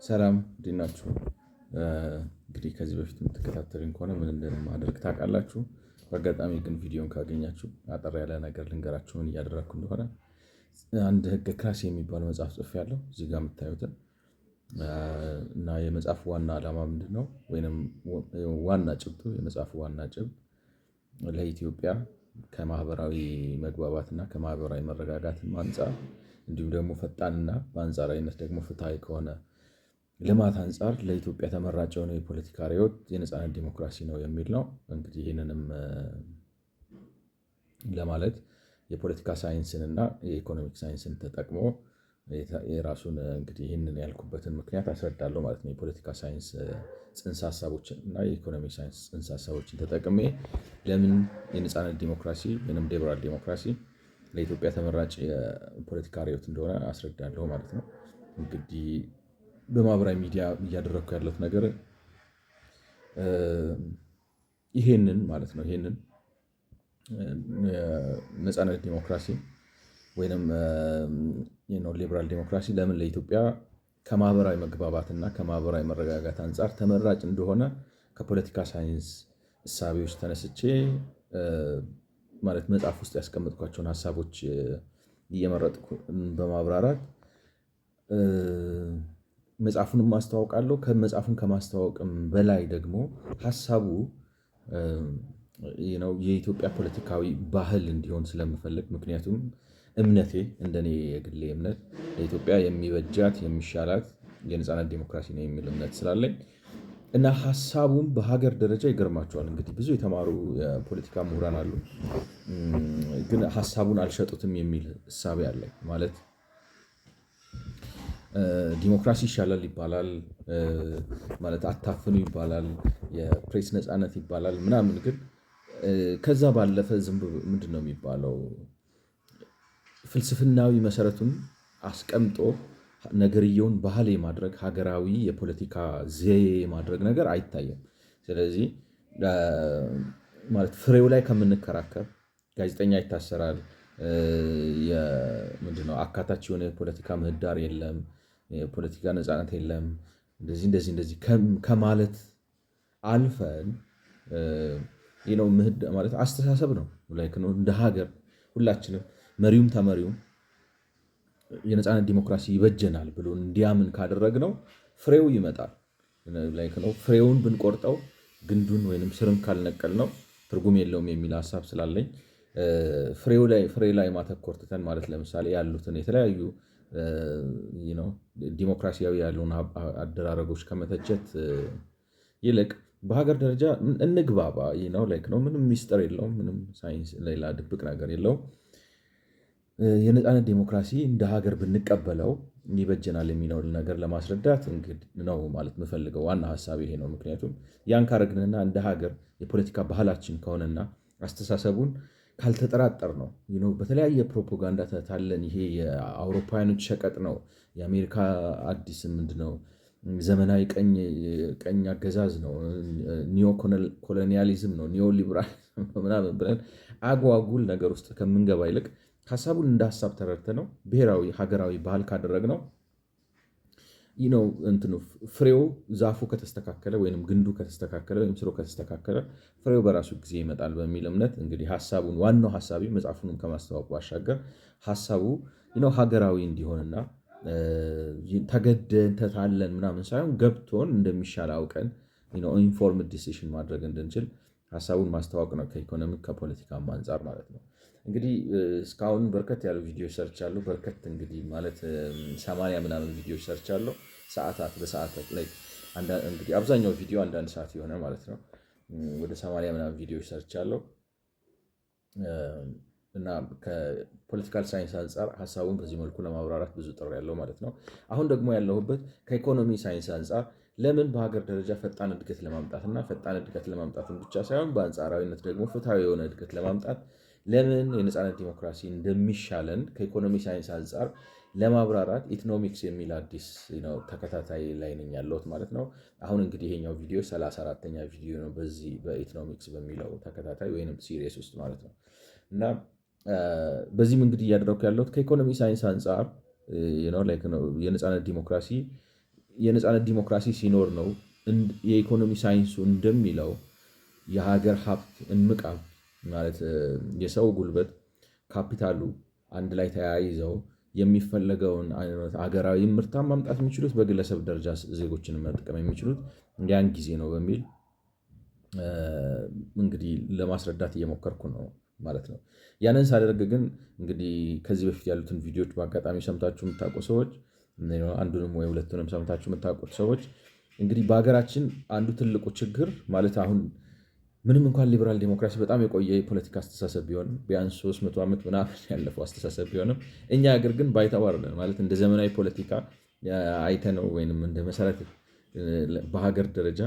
ሰላም እንዴት ናችሁ? እንግዲህ ከዚህ በፊት የምትከታተሉኝ ከሆነ ምን እንደማደርግ ታውቃላችሁ። በአጋጣሚ ግን ቪዲዮን ካገኛችሁ አጠር ያለ ነገር ልንገራችሁ ምን እያደረግኩ እንደሆነ። አንድ ህገ ክላሲ የሚባል መጽሐፍ ጽፌያለሁ እዚህ ጋር የምታዩትን እና የመጽሐፉ ዋና ዓላማ ምንድን ነው? ወይንም ዋና ጭብጡ የመጽሐፉ ዋና ጭብጥ ለኢትዮጵያ ከማህበራዊ መግባባትና ከማህበራዊ መረጋጋት አንፃር እንዲሁም ደግሞ ፈጣንና በአንጻራዊነት ደግሞ ፍትሃዊ ከሆነ ልማት አንፃር ለኢትዮጵያ ተመራጭ የሆነ የፖለቲካ ርዕዮት የነፃነት ዲሞክራሲ ነው የሚል ነው። እንግዲህ ይህንንም ለማለት የፖለቲካ ሳይንስን እና የኢኮኖሚክ ሳይንስን ተጠቅሞ የራሱን እንግዲህ ይህንን ያልኩበትን ምክንያት አስረዳለሁ ማለት ነው። የፖለቲካ ሳይንስ ጽንሰ ሀሳቦችን እና የኢኮኖሚ ሳይንስ ጽንሰ ሀሳቦችን ተጠቅሜ ለምን የነፃነት ዲሞክራሲ ወይም ሊበራል ዲሞክራሲ ለኢትዮጵያ ተመራጭ የፖለቲካ ርዕዮት እንደሆነ አስረዳለሁ ማለት ነው። እንግዲህ በማህበራዊ ሚዲያ እያደረግኩ ያለሁት ነገር ይሄንን ማለት ነው። ይሄንን ነፃነት ዲሞክራሲ ወይም ሊበራል ዲሞክራሲ ለምን ለኢትዮጵያ ከማህበራዊ መግባባትና ከማህበራዊ መረጋጋት አንጻር ተመራጭ እንደሆነ ከፖለቲካ ሳይንስ እሳቤዎች ተነስቼ ማለት መጽሐፍ ውስጥ ያስቀመጥኳቸውን ሀሳቦች እየመረጥኩ በማብራራት መጽሐፉንም አስተዋውቃለሁ። ከመጽሐፉን ከማስተዋወቅም በላይ ደግሞ ሀሳቡ የኢትዮጵያ ፖለቲካዊ ባህል እንዲሆን ስለምፈልግ፣ ምክንያቱም እምነቴ እንደኔ የግሌ እምነት ለኢትዮጵያ የሚበጃት የሚሻላት የነፃነት ዲሞክራሲ ነው የሚል እምነት ስላለኝ እና ሀሳቡም በሀገር ደረጃ ይገርማቸዋል። እንግዲህ ብዙ የተማሩ የፖለቲካ ምሁራን አሉ፣ ግን ሀሳቡን አልሸጡትም የሚል እሳቤ አለኝ። ማለት ዲሞክራሲ ይሻላል ይባላል፣ ማለት አታፍኑ ይባላል፣ የፕሬስ ነፃነት ይባላል ምናምን። ግን ከዛ ባለፈ ዝም ብሎ ምንድን ነው የሚባለው ፍልስፍናዊ መሰረቱን አስቀምጦ ነገርየውን ባህል የማድረግ ሀገራዊ የፖለቲካ ዘዬ የማድረግ ነገር አይታይም። ስለዚህ ማለት ፍሬው ላይ ከምንከራከር ጋዜጠኛ ይታሰራል፣ ምንድነው አካታች የሆነ የፖለቲካ ምህዳር የለም፣ የፖለቲካ ነፃነት የለም፣ እንደዚህ ከማለት አልፈን ማለት አስተሳሰብ ነው እንደ ሀገር ሁላችንም መሪውም ተመሪውም የነፃነት ዲሞክራሲ ይበጀናል ብሎ እንዲያምን ካደረግነው ፍሬው ይመጣል። ፍሬውን ብንቆርጠው ግንዱን ወይንም ስርም ካልነቀል ነው ትርጉም የለውም የሚል ሀሳብ ስላለኝ ፍሬ ላይ ማተኮር ትተን ማለት ለምሳሌ ያሉትን የተለያዩ ዲሞክራሲያዊ ያልሆኑ አደራረጎች ከመተቸት ይልቅ በሀገር ደረጃ እንግባባ ነው። ምንም ሚስጥር የለውም፣ ምንም ሳይንስ ሌላ ድብቅ ነገር የለውም። የነፃነት ዲሞክራሲ እንደ ሀገር ብንቀበለው ይበጀናል የሚለውን ነገር ለማስረዳት ነው ማለት የምፈልገው። ዋና ሀሳብ ይሄ ነው። ምክንያቱም ያን ካረግንና እንደ ሀገር የፖለቲካ ባህላችን ከሆነና አስተሳሰቡን ካልተጠራጠር ነው በተለያየ ፕሮፓጋንዳ ተታለን ይሄ የአውሮፓውያኖች ሸቀጥ ነው፣ የአሜሪካ አዲስ ምንድነው ዘመናዊ ቀኝ አገዛዝ ነው፣ ኒዮ ኮሎኒያሊዝም ነው፣ ኒዮ ሊበራሊዝም ምናምን ብለን አጓጉል ነገር ውስጥ ከምንገባ ይልቅ ሀሳቡን እንደ ሀሳብ ተረድተ ነው ብሔራዊ ሀገራዊ ባህል ካደረግ ነው ፍሬው ዛፉ ከተስተካከለ ወይም ግንዱ ከተስተካከለ ወይም ስሩ ከተስተካከለ ፍሬው በራሱ ጊዜ ይመጣል በሚል እምነት እንግዲህ ሀሳቡን ዋናው ሀሳቢ መጽሐፉንም ከማስተዋወቅ ባሻገር ሀሳቡ ሀገራዊ እንዲሆንና ተገደን ተታለን ምናምን ሳይሆን ገብቶን እንደሚሻል አውቀን ኢንፎርምድ ዲሲሽን ማድረግ እንድንችል ሀሳቡን ማስተዋወቅ ነው፣ ከኢኮኖሚክ ከፖለቲካም አንጻር ማለት ነው። እንግዲህ እስካሁን በርከት ያሉ ቪዲዮዎች ሰርቻለሁ። በርከት እንግዲህ ማለት 80 ምናምን ቪዲዮዎች ሰርቻለሁ። ሰዓታት በሰዓታት ላይ እንግዲህ አብዛኛው ቪዲዮ አንዳንድ ሰዓት የሆነ ማለት ነው። ወደ 80 ምናምን ቪዲዮዎች ሰርቻለሁ እና ከፖለቲካል ሳይንስ አንጻር ሀሳቡን በዚህ መልኩ ለማብራራት ብዙ ጥሪ ያለው ማለት ነው። አሁን ደግሞ ያለሁበት ከኢኮኖሚ ሳይንስ አንጻር ለምን በሀገር ደረጃ ፈጣን እድገት ለማምጣት እና ፈጣን እድገት ለማምጣትም ብቻ ሳይሆን በአንጻራዊነት ደግሞ ፍትሃዊ የሆነ እድገት ለማምጣት ለምን የነፃነት ዲሞክራሲ እንደሚሻለን ከኢኮኖሚ ሳይንስ አንጻር ለማብራራት ኢኮኖሚክስ የሚል አዲስ ተከታታይ ላይ ነኝ ያለሁት ማለት ነው። አሁን እንግዲህ ይሄኛው ቪዲዮ 34ኛ ቪዲዮ ነው በዚህ በኢኮኖሚክስ በሚለው ተከታታይ ወይንም ሲሪየስ ውስጥ ማለት ነው። እና በዚህም እንግዲህ እያደረኩ ያለሁት ከኢኮኖሚ ሳይንስ አንጻር የነፃነት ዲሞክራሲ የነፃነት ዲሞክራሲ ሲኖር ነው የኢኮኖሚ ሳይንሱ እንደሚለው የሀገር ሀብት እምቅ ሀብት ማለት የሰው ጉልበት ካፒታሉ አንድ ላይ ተያይዘው የሚፈለገውን አይነት ሀገራዊ ምርታ ማምጣት የሚችሉት በግለሰብ ደረጃ ዜጎችን መጠቀም የሚችሉት ያን ጊዜ ነው በሚል እንግዲህ ለማስረዳት እየሞከርኩ ነው ማለት ነው። ያንን ሳደርግ ግን እንግዲህ ከዚህ በፊት ያሉትን ቪዲዮዎች በአጋጣሚ ሰምታችሁ የምታውቁ ሰዎች አንዱንም ወይ ሁለቱንም ሰምታችሁ የምታውቁት ሰዎች እንግዲህ በሀገራችን አንዱ ትልቁ ችግር ማለት አሁን ምንም እንኳን ሊበራል ዲሞክራሲ በጣም የቆየ የፖለቲካ አስተሳሰብ ቢሆንም ቢያንስ 300 ዓመት ምናምን ያለፈው አስተሳሰብ ቢሆንም እኛ ሀገር ግን ባይተዋር ነን ማለት እንደ ዘመናዊ ፖለቲካ አይተነው ወይም እንደ መሰረት በሀገር ደረጃ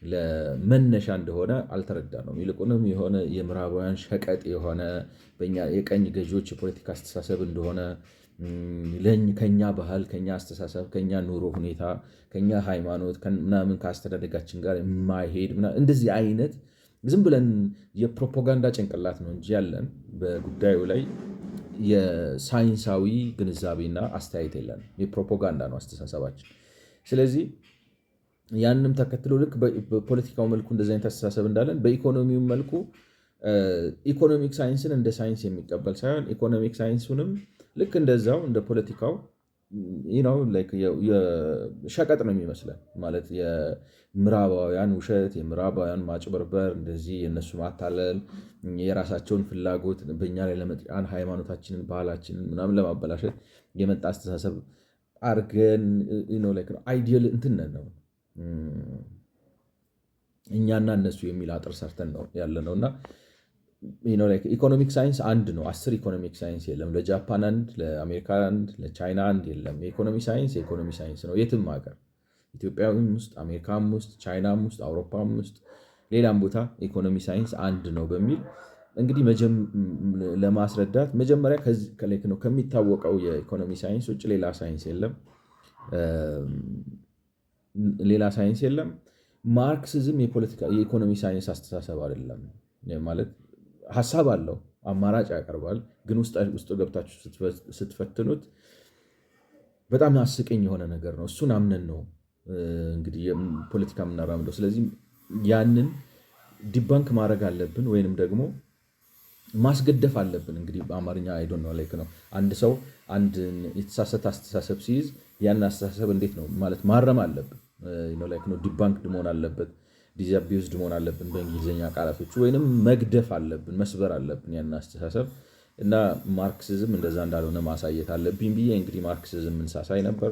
ለመነሻ እንደሆነ አልተረዳ ነው። ይልቁንም የሆነ የምዕራባውያን ሸቀጥ የሆነ በእኛ የቀኝ ገዢዎች የፖለቲካ አስተሳሰብ እንደሆነ ከኛ ባህል፣ ከኛ አስተሳሰብ፣ ከኛ ኑሮ ሁኔታ፣ ከኛ ሃይማኖት ምናምን ከአስተዳደጋችን ጋር የማይሄድ እንደዚህ አይነት ዝም ብለን የፕሮፓጋንዳ ጭንቅላት ነው እንጂ ያለን በጉዳዩ ላይ የሳይንሳዊ ግንዛቤና አስተያየት የለን። የፕሮፓጋንዳ ነው አስተሳሰባችን። ስለዚህ ያንንም ተከትሎ ልክ በፖለቲካው መልኩ እንደዚህ አይነት አስተሳሰብ እንዳለን በኢኮኖሚው መልኩ ኢኮኖሚክ ሳይንስን እንደ ሳይንስ የሚቀበል ሳይሆን ኢኮኖሚክ ሳይንሱንም ልክ እንደዛው እንደ ፖለቲካው ሸቀጥ ነው የሚመስለን ማለት የምዕራባውያን ውሸት፣ የምዕራባውያን ማጭበርበር፣ እንደዚህ የእነሱ ማታለል፣ የራሳቸውን ፍላጎት በእኛ ላይ ለመጫን ሃይማኖታችንን፣ ባህላችንን ምናምን ለማበላሸት የመጣ አስተሳሰብ አርገን አይዲየል እንትን ነው እኛና እነሱ የሚል አጥር ሰርተን ነው ያለ ነው እና ኢኮኖሚክ ሳይንስ አንድ ነው። 10 ኢኮኖሚክ ሳይንስ የለም። ለጃፓን አንድ፣ ለአሜሪካ አንድ፣ ለቻይና አንድ የለም። የኢኮኖሚ ሳይንስ የኢኮኖሚ ሳይንስ ነው የትም ሀገር ኢትዮጵያም ውስጥ፣ አሜሪካም ውስጥ፣ ቻይናም ውስጥ፣ አውሮፓም ውስጥ ሌላም ቦታ ኢኮኖሚ ሳይንስ አንድ ነው በሚል እንግዲህ ለማስረዳት መጀመሪያ ከሚታወቀው የኢኮኖሚ ሳይንስ ውጭ ሌላ ሳይንስ የለም። ማርክሲዝም የኢኮኖሚ ሳይንስ አስተሳሰብ አይደለም ማለት ሀሳብ አለው፣ አማራጭ ያቀርባል። ግን ውስጡ ገብታችሁ ስትፈትኑት በጣም አስቀኝ የሆነ ነገር ነው። እሱን አምነን ነው እንግዲህ ፖለቲካ የምናራምደው። ስለዚህ ያንን ዲባንክ ማድረግ አለብን ወይንም ደግሞ ማስገደፍ አለብን። እንግዲህ በአማርኛ አይዶን ነው ነው አንድ ሰው አንድ የተሳሳተ አስተሳሰብ ሲይዝ ያን አስተሳሰብ እንዴት ነው ማለት ማረም አለብን። ዲባንክ መሆን አለበት፣ ዲስአቢውዝድ መሆን አለብን በእንግሊዝኛ ቃላቶች፣ ወይንም መግደፍ አለብን፣ መስበር አለብን ያን አስተሳሰብ እና ማርክሲዝም እንደዛ እንዳልሆነ ማሳየት አለብኝ ብዬ እንግዲህ ማርክሲዝምን ሳሳይ ነበር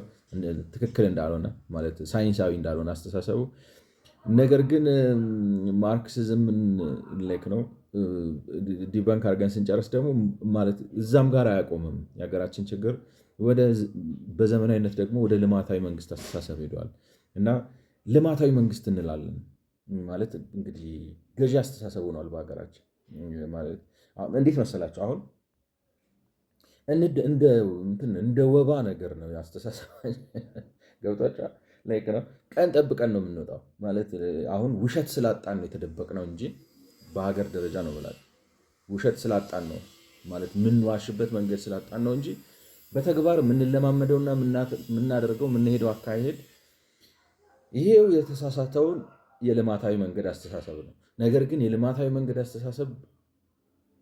ትክክል እንዳልሆነ ማለት ሳይንሳዊ እንዳልሆነ አስተሳሰቡ። ነገር ግን ማርክሲዝምን ነው ዲባንክ አድርገን ስንጨርስ ደግሞ ማለት እዛም ጋር አያቆምም። የሀገራችን ችግር በዘመናዊነት ደግሞ ወደ ልማታዊ መንግስት አስተሳሰብ ሄደዋል እና ልማታዊ መንግስት እንላለን ማለት እንግዲህ ገዢ አስተሳሰብ ሆኗል በሀገራችን። ማለት እንዴት መሰላቸው አሁን እንደ ወባ ነገር ነው አስተሳሰብ ገብቷቸዋል። ነው ቀን ጠብቀን ነው የምንወጣው ማለት አሁን ውሸት ስላጣን ነው የተደበቅነው እንጂ በሀገር ደረጃ ነው ብላል ውሸት ስላጣን ነው ማለት የምንዋሽበት መንገድ ስላጣን ነው እንጂ በተግባር የምንለማመደውና የምናደርገው የምንሄደው አካሄድ ይሄው የተሳሳተውን የልማታዊ መንገድ አስተሳሰብ ነው። ነገር ግን የልማታዊ መንገድ አስተሳሰብ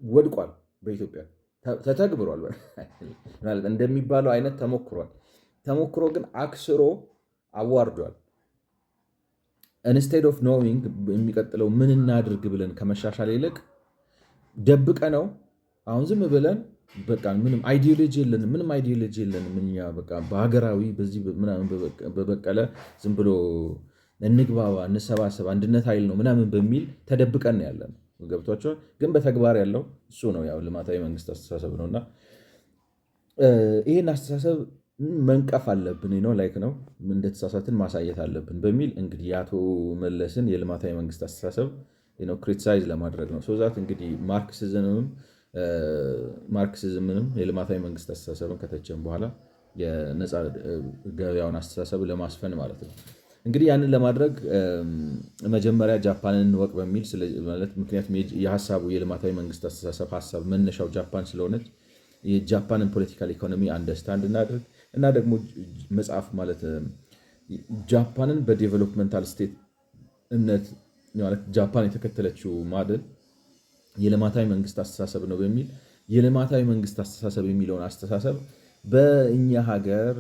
ወድቋል፣ በኢትዮጵያ ተተግብሯል ማለት እንደሚባለው አይነት ተሞክሮ ግን አክስሮ አዋርዷል። ኢንስቴድ ኦፍ ኖዊንግ የሚቀጥለው ምን እናድርግ ብለን ከመሻሻል ይልቅ ደብቀ ነው አሁን ዝም ብለን በቃ ምንም አይዲዮሎጂ የለንም እኛ በቃ በሀገራዊ በዚህ ምናምን በበቀለ ዝም ብሎ እንግባባ፣ እንሰባሰብ፣ አንድነት ኃይል ነው ምናምን በሚል ተደብቀን ያለ ነው። ገብቷቸዋል። ግን በተግባር ያለው እሱ ነው ያው ልማታዊ መንግስት አስተሳሰብ ነውና ይህን አስተሳሰብ መንቀፍ አለብን ነው እንደተሳሳትን ማሳየት አለብን በሚል እንግዲህ የአቶ መለስን የልማታዊ መንግስት አስተሳሰብ ክሪቲሳይዝ ለማድረግ ነው። ዛት እንግዲህ ማርክሲዝምንም የልማታዊ መንግስት አስተሳሰብን ከተቸን በኋላ የነፃ ገበያውን አስተሳሰብ ለማስፈን ማለት ነው። እንግዲህ ያንን ለማድረግ መጀመሪያ ጃፓንን እንወቅ በሚል ምክንያቱም የሀሳቡ የልማታዊ መንግስት አስተሳሰብ ሀሳብ መነሻው ጃፓን ስለሆነች የጃፓንን ፖለቲካል ኢኮኖሚ አንደርስታንድ እናድርግ እና ደግሞ መጽሐፍ ማለት ጃፓንን በዴቨሎፕመንታል ስቴትነት ማለት ጃፓን የተከተለችው ማደል የልማታዊ መንግስት አስተሳሰብ ነው በሚል የልማታዊ መንግስት አስተሳሰብ የሚለውን አስተሳሰብ በእኛ ሀገር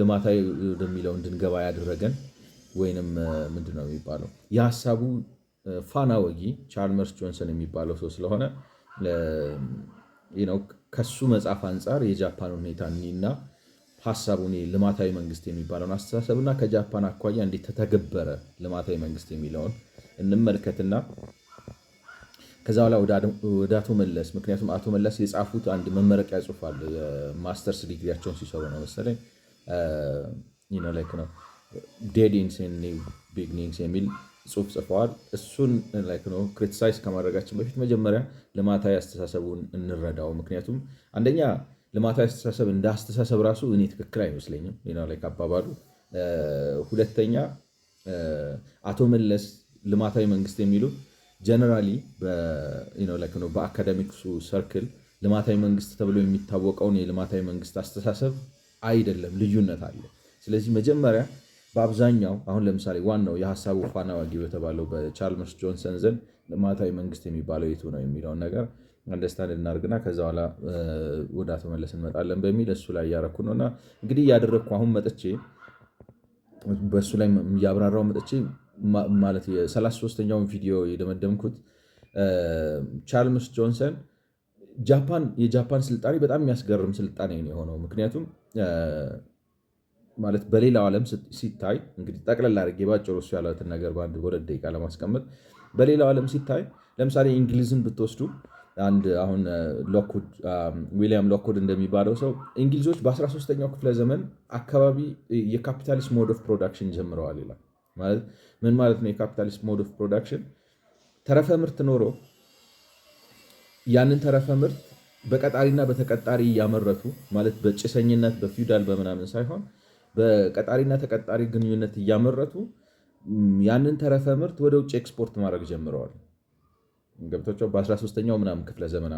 ልማታዊ ወደሚለው እንድንገባ ያደረገን ወይንም ምንድነው የሚባለው የሀሳቡ ፋና ወጊ ቻልመርስ ጆንሰን የሚባለው ሰው ስለሆነ ከሱ መጽሐፍ አንጻር የጃፓን ሁኔታ እኒና ሀሳቡን ልማታዊ መንግስት የሚባለውን አስተሳሰብና ከጃፓን አኳያ እንዴት ተተገበረ ልማታዊ መንግስት የሚለውን እንመልከትና ከዛ በኋላ ወደ አቶ መለስ ምክንያቱም አቶ መለስ የጻፉት አንድ መመረቂያ ጽሑፍ አለ። የማስተርስ ዲግሪያቸውን ሲሰሩ ነው መሰለኝ ነው ዴድ ኢንድስ ኤንድ ኒው ቢግኒንግስ የሚል ጽሑፍ ጽፈዋል። እሱን ክሪቲሳይዝ ከማድረጋችን በፊት መጀመሪያ ልማታዊ አስተሳሰቡን እንረዳው። ምክንያቱም አንደኛ ልማታዊ አስተሳሰብ እንደ አስተሳሰብ ራሱ እኔ ትክክል አይመስለኝም አባባሉ። ሁለተኛ አቶ መለስ ልማታዊ መንግስት የሚሉት ጀነራሊ በአካዳሚክሱ ሰርክል ልማታዊ መንግስት ተብሎ የሚታወቀውን የልማታዊ መንግስት አስተሳሰብ አይደለም፣ ልዩነት አለ። ስለዚህ መጀመሪያ በአብዛኛው አሁን ለምሳሌ ዋናው የሀሳቡ ፋና ወጊ በተባለው በቻልመርስ ጆንሰን ዘንድ ልማታዊ መንግስት የሚባለው የቱ ነው የሚለውን ነገር አንደርስታንድ እናድርግና ከዛ በኋላ ወደ አቶ መለስ እንመጣለን በሚል እሱ ላይ እያረኩ ነው። እና እንግዲህ እያደረግኩ አሁን መጥቼ በእሱ ላይ እያብራራው መጥቼ ማለት የ33ኛውን ቪዲዮ የደመደምኩት ቻልመርስ ጆንሰን የጃፓን ስልጣኔ በጣም የሚያስገርም ስልጣኔ ነው የሆነው። ምክንያቱም ማለት በሌላው ዓለም ሲታይ እንግዲህ ጠቅለል አድርጌ ባጭሩ እሱ ያለትን ነገር በአንድ በሁለት ደቂቃ ለማስቀመጥ በሌላው ዓለም ሲታይ ለምሳሌ እንግሊዝን ብትወስዱ አንድ አሁን ዊሊያም ሎክውድ እንደሚባለው ሰው እንግሊዞች በ13ኛው ክፍለ ዘመን አካባቢ የካፒታሊስት ሞድ ኦፍ ፕሮዳክሽን ጀምረዋል ይላል። ማለት ምን ማለት ነው? የካፒታሊስት ሞድ ኦፍ ፕሮዳክሽን ተረፈ ምርት ኖሮ ያንን ተረፈ ምርት በቀጣሪና በተቀጣሪ እያመረቱ ማለት በጭሰኝነት በፊውዳል በምናምን ሳይሆን በቀጣሪና ተቀጣሪ ግንኙነት እያመረቱ ያንን ተረፈ ምርት ወደ ውጭ ኤክስፖርት ማድረግ ጀምረዋል። ገብቷቸው በ13ኛው ምናምን ክፍለ ዘመን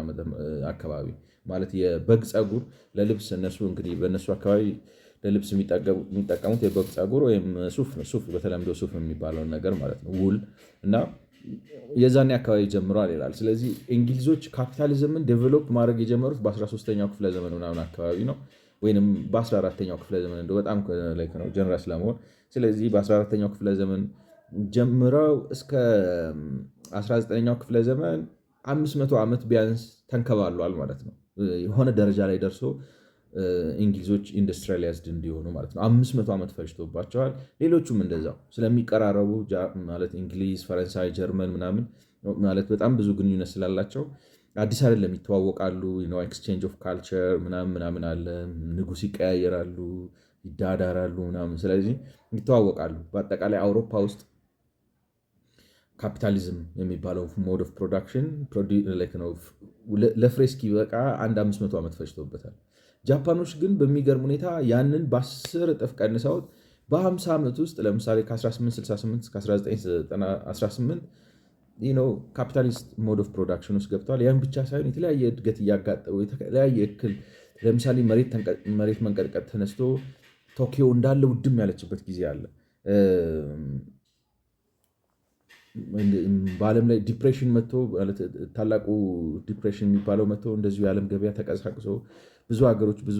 አካባቢ ማለት የበግ ፀጉር ለልብስ እነሱ እንግዲህ በእነሱ አካባቢ ለልብስ የሚጠቀሙት የበግ ፀጉር ወይም ሱፍ በተለምዶ ሱፍ የሚባለውን ነገር ማለት ነው፣ ውል እና የዛኔ አካባቢ ጀምረዋል ይላል። ስለዚህ እንግሊዞች ካፒታሊዝምን ዴቨሎፕ ማድረግ የጀመሩት በ13ኛው ክፍለ ዘመን ምናምን አካባቢ ነው፣ ወይም በ14ኛው ክፍለ ዘመን እንደው በጣም ነው ጀነራል ለመሆን። ስለዚህ በ14ኛው ክፍለ ዘመን ጀምረው እስከ 19ኛው ክፍለ ዘመን 500 ዓመት ቢያንስ ተንከባሏል ማለት ነው። የሆነ ደረጃ ላይ ደርሶ እንግሊዞች ኢንዱስትሪያላይዝድ እንዲሆኑ ማለት ነው 500 ዓመት ፈጅቶባቸዋል። ሌሎቹም እንደዛው ስለሚቀራረቡ ማለት እንግሊዝ፣ ፈረንሳይ፣ ጀርመን ምናምን ማለት በጣም ብዙ ግንኙነት ስላላቸው አዲስ አይደለም፣ ይተዋወቃሉ። ኤክስቼንጅ ኦፍ ካልቸር ምናምን አለ። ንጉስ ይቀያየራሉ፣ ይዳዳራሉ ምናምን፣ ስለዚህ ይተዋወቃሉ። በአጠቃላይ አውሮፓ ውስጥ ካፒታሊዝም የሚባለው ሞድ ኦፍ ፕሮዳክሽን ለፍሬ እስኪበቃ 500 ዓመት ፈጅቶበታል። ጃፓኖች ግን በሚገርም ሁኔታ ያንን በ10 እጥፍ ቀንሰውት በ50 ዓመት ውስጥ ለምሳሌ ከ1868 እስከ 1918 ካፒታሊስት ሞድ ኦፍ ፕሮዳክሽን ውስጥ ገብተዋል። ያን ብቻ ሳይሆን የተለያየ እድገት እያጋጠሙ የተለያየ እክል ለምሳሌ መሬት መንቀጥቀጥ ተነስቶ ቶኪዮ እንዳለ ውድም ያለችበት ጊዜ አለ። በዓለም ላይ ዲፕሬሽን መጥቶ ታላቁ ዲፕሬሽን የሚባለው መጥቶ እንደዚሁ የዓለም ገበያ ተቀሳቅሶ ብዙ ሀገሮች ብዙ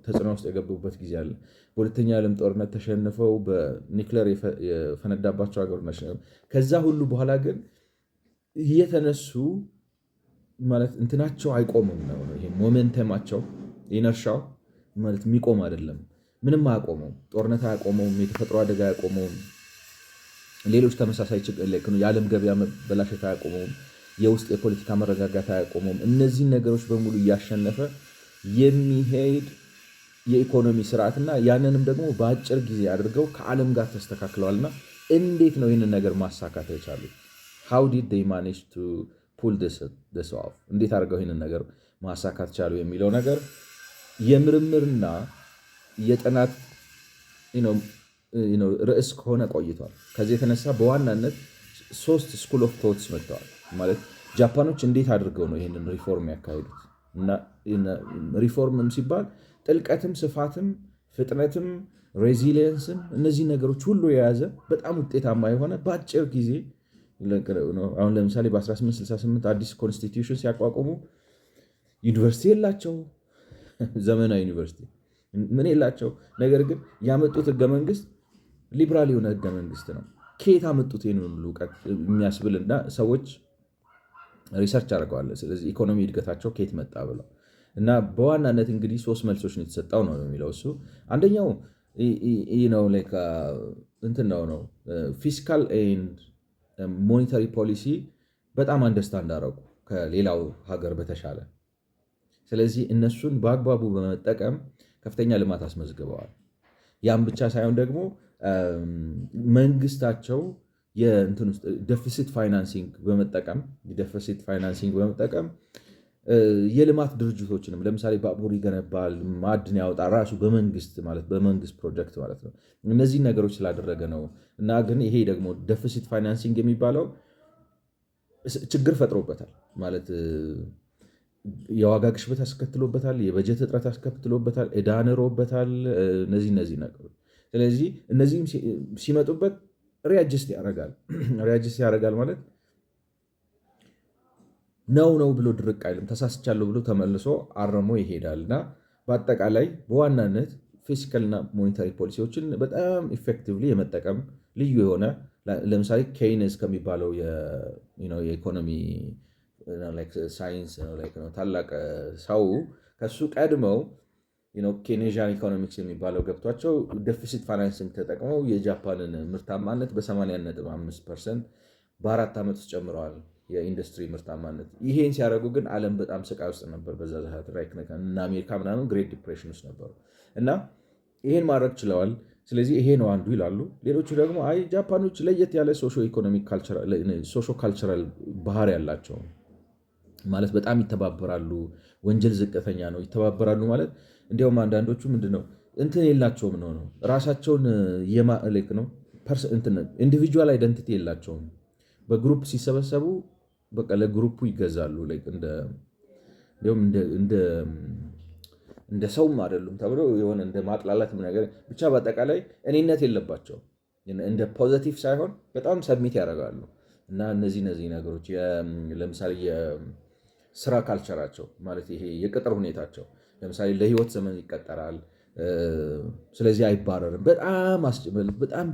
ተጽዕኖ ውስጥ የገቡበት ጊዜ አለ። በሁለተኛ የዓለም ጦርነት ተሸንፈው በኒክለር የፈነዳባቸው ሀገሮች ናቸው። ከዛ ሁሉ በኋላ ግን እየተነሱ ማለት እንትናቸው አይቆምም ነው። ይሄ ሞሜንተማቸው ኢነርሻው ማለት የሚቆም አይደለም። ምንም አያቆመውም። ጦርነት አያቆመውም። የተፈጥሮ አደጋ አያቆመውም። ሌሎች ተመሳሳይ የዓለም ገበያ መበላሸት አያቆመውም። የውስጥ የፖለቲካ መረጋጋት አያቆመውም። እነዚህን ነገሮች በሙሉ እያሸነፈ የሚሄድ የኢኮኖሚ ስርዓትና ያንንም ደግሞ በአጭር ጊዜ አድርገው ከዓለም ጋር ተስተካክለዋልና እንዴት ነው ይህንን ነገር ማሳካት የቻሉ? how did they manage to pull this off? እንዴት አድርገው ይህንን ነገር ማሳካት ቻሉ የሚለው ነገር የምርምርና የጥናት ርዕስ ከሆነ ቆይቷል። ከዚህ የተነሳ በዋናነት 3 ስኩል ኦፍ ቶትስ መጥተዋል። ማለት ጃፓኖች እንዴት አድርገው ነው ይህንን ሪፎርም ያካሄዱት? እና ሪፎርምም ሲባል ጥልቀትም፣ ስፋትም፣ ፍጥነትም ሬዚሊየንስን፣ እነዚህ ነገሮች ሁሉ የያዘ በጣም ውጤታማ የሆነ በአጭር ጊዜ አሁን ለምሳሌ በ1868 አዲስ ኮንስቲትዩሽን ሲያቋቁሙ ዩኒቨርሲቲ የላቸው፣ ዘመናዊ ዩኒቨርሲቲ ምን የላቸው። ነገር ግን ያመጡት ህገ መንግስት ሊብራል የሆነ ህገ መንግስት ነው። ከየት አመጡት ይህን ሁሉ እውቀት የሚያስብልና ሰዎች ሪሰርች አድርገዋል። ስለዚህ ኢኮኖሚ እድገታቸው ከየት መጣ ብለው እና በዋናነት እንግዲህ 3 መልሶች ነው የተሰጠው ነው የሚለው እሱ። አንደኛው ነው እንትን ነው ፊስካል ኤንድ ሞኔታሪ ፖሊሲ በጣም አንደርስታንድ አደረጉ ከሌላው ሀገር በተሻለ። ስለዚህ እነሱን በአግባቡ በመጠቀም ከፍተኛ ልማት አስመዝግበዋል። ያም ብቻ ሳይሆን ደግሞ መንግስታቸው ደፊሲት ፋይናንሲንግ በመጠቀም የልማት ድርጅቶችንም ለምሳሌ ባቡር ይገነባል፣ ማዕድን ያወጣ ራሱ በመንግስት ፕሮጀክት ማለት ነው። እነዚህን ነገሮች ስላደረገ ነው። እና ግን ይሄ ደግሞ ደፊሲት ፋይናንሲንግ የሚባለው ችግር ፈጥሮበታል ማለት የዋጋ ግሽበት አስከትሎበታል፣ የበጀት እጥረት አስከትሎበታል፣ ዕዳ ንሮበታል። እነዚህ ነገሮች ስለዚህ እነዚህም ሲመጡበት ሪያጅስት ያደርጋል ማለት ነው ብሎ ድርቅ አይልም። ተሳስቻለሁ ብሎ ተመልሶ አርሞ ይሄዳል። እና በአጠቃላይ በዋናነት ፊስካልና ሞኔታሪ ፖሊሲዎችን በጣም ኢፌክቲቭሊ የመጠቀም ልዩ የሆነ ለምሳሌ ኬይንስ ከሚባለው የኢኮኖሚ ሳይንስ ታላቅ ሰው ከሱ ቀድመው ኬኔዥያን ኢኮኖሚክስ የሚባለው ገብቷቸው ደፊሲት ፋይናንሲንግ ተጠቅመው የጃፓንን ምርታማነት በ80.5% በ4 ዓመት ውስጥ ጨምረዋል። የኢንዱስትሪ ምርታማነት። ይሄን ሲያደርጉ ግን ዓለም በጣም ስቃይ ውስጥ ነበር። በዛ ሰዓት እና አሜሪካ ምናምን ግሬት ዲፕሬሽን ውስጥ ነበሩ እና ይሄን ማድረግ ችለዋል። ስለዚህ ይሄ ነው አንዱ ይላሉ። ሌሎቹ ደግሞ አይ ጃፓኖች ለየት ያለ ሶሾ ካልቸራል ባህሪ ያላቸው ማለት በጣም ይተባበራሉ። ወንጀል ዝቅተኛ ነው። ይተባበራሉ ማለት እንዲያውም አንዳንዶቹ ምንድነው እንትን የላቸውም ነው ራሳቸውን ነው ኢንዲቪጁዋል አይደንቲቲ የላቸውም። በግሩፕ ሲሰበሰቡ በቃ ለግሩፑ ይገዛሉ። እንደ ሰውም አይደሉም ተብሎ የሆነ እንደ ማጥላላት ነገር ብቻ በአጠቃላይ እኔነት የለባቸው። እንደ ፖዘቲቭ ሳይሆን በጣም ሰብሚት ያደርጋሉ። እና እነዚህ ነገሮች ለምሳሌ የስራ ካልቸራቸው ማለት ይሄ የቅጥር ሁኔታቸው ለምሳሌ ለህይወት ዘመን ይቀጠራል። ስለዚህ አይባረርም። በጣም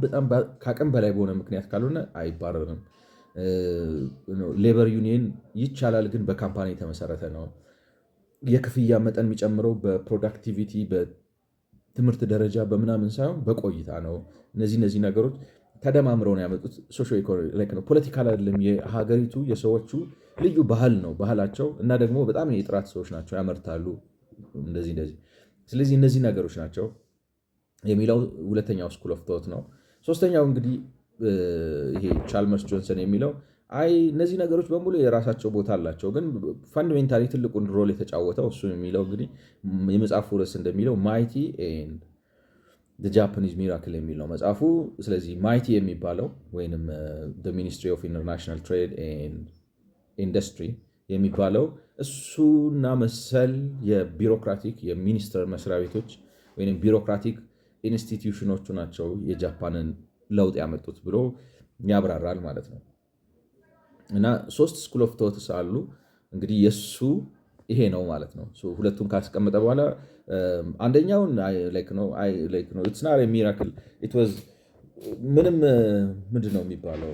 ከአቅም በላይ በሆነ ምክንያት ካልሆነ አይባረርም። ሌበር ዩኒየን ይቻላል፣ ግን በካምፓኒ የተመሰረተ ነው። የክፍያ መጠን የሚጨምረው በፕሮዳክቲቪቲ በትምህርት ደረጃ በምናምን ሳይሆን በቆይታ ነው። እነዚህ ነገሮች ተደማምረው ነው ያመጡት። ፖለቲካል አይደለም። የሀገሪቱ የሰዎቹ ልዩ ባህል ነው ባህላቸው። እና ደግሞ በጣም የጥራት ሰዎች ናቸው፣ ያመርታሉ እንደዚህ። ስለዚህ እነዚህ ነገሮች ናቸው የሚለው ሁለተኛው ስኩል ኦፍ ቶት ነው። ሶስተኛው እንግዲህ ይሄ ቻልመርስ ጆንሰን የሚለው አይ እነዚህ ነገሮች በሙሉ የራሳቸው ቦታ አላቸው፣ ግን ፋንዳሜንታሊ ትልቁን ሮል የተጫወተው እሱ የሚለው እንግዲህ የመጽሐፉ ርዕስ እንደሚለው ማይቲ ኤንድ ጃፓኒዝ ሚራክል የሚል ነው መጽሐፉ። ስለዚህ ማይቲ የሚባለው ወይም ሚኒስትሪ ኦፍ ኢንተርናሽናል ትሬድ ኤንድ ኢንዱስትሪ የሚባለው እሱና መሰል የቢሮክራቲክ የሚኒስቴር መስሪያ ቤቶች ወይም ቢሮክራቲክ ኢንስቲትዩሽኖቹ ናቸው የጃፓንን ለውጥ ያመጡት ብሎ ያብራራል ማለት ነው። እና 3 ስኩል ኦፍ ቶትስ አሉ እንግዲህ የእሱ ይሄ ነው ማለት ነው። ሁለቱን ካስቀመጠ በኋላ አንደኛውን ኢትስ ናት ሚራክል ኢት ዋዝ ምንም ምንድን ነው የሚባለው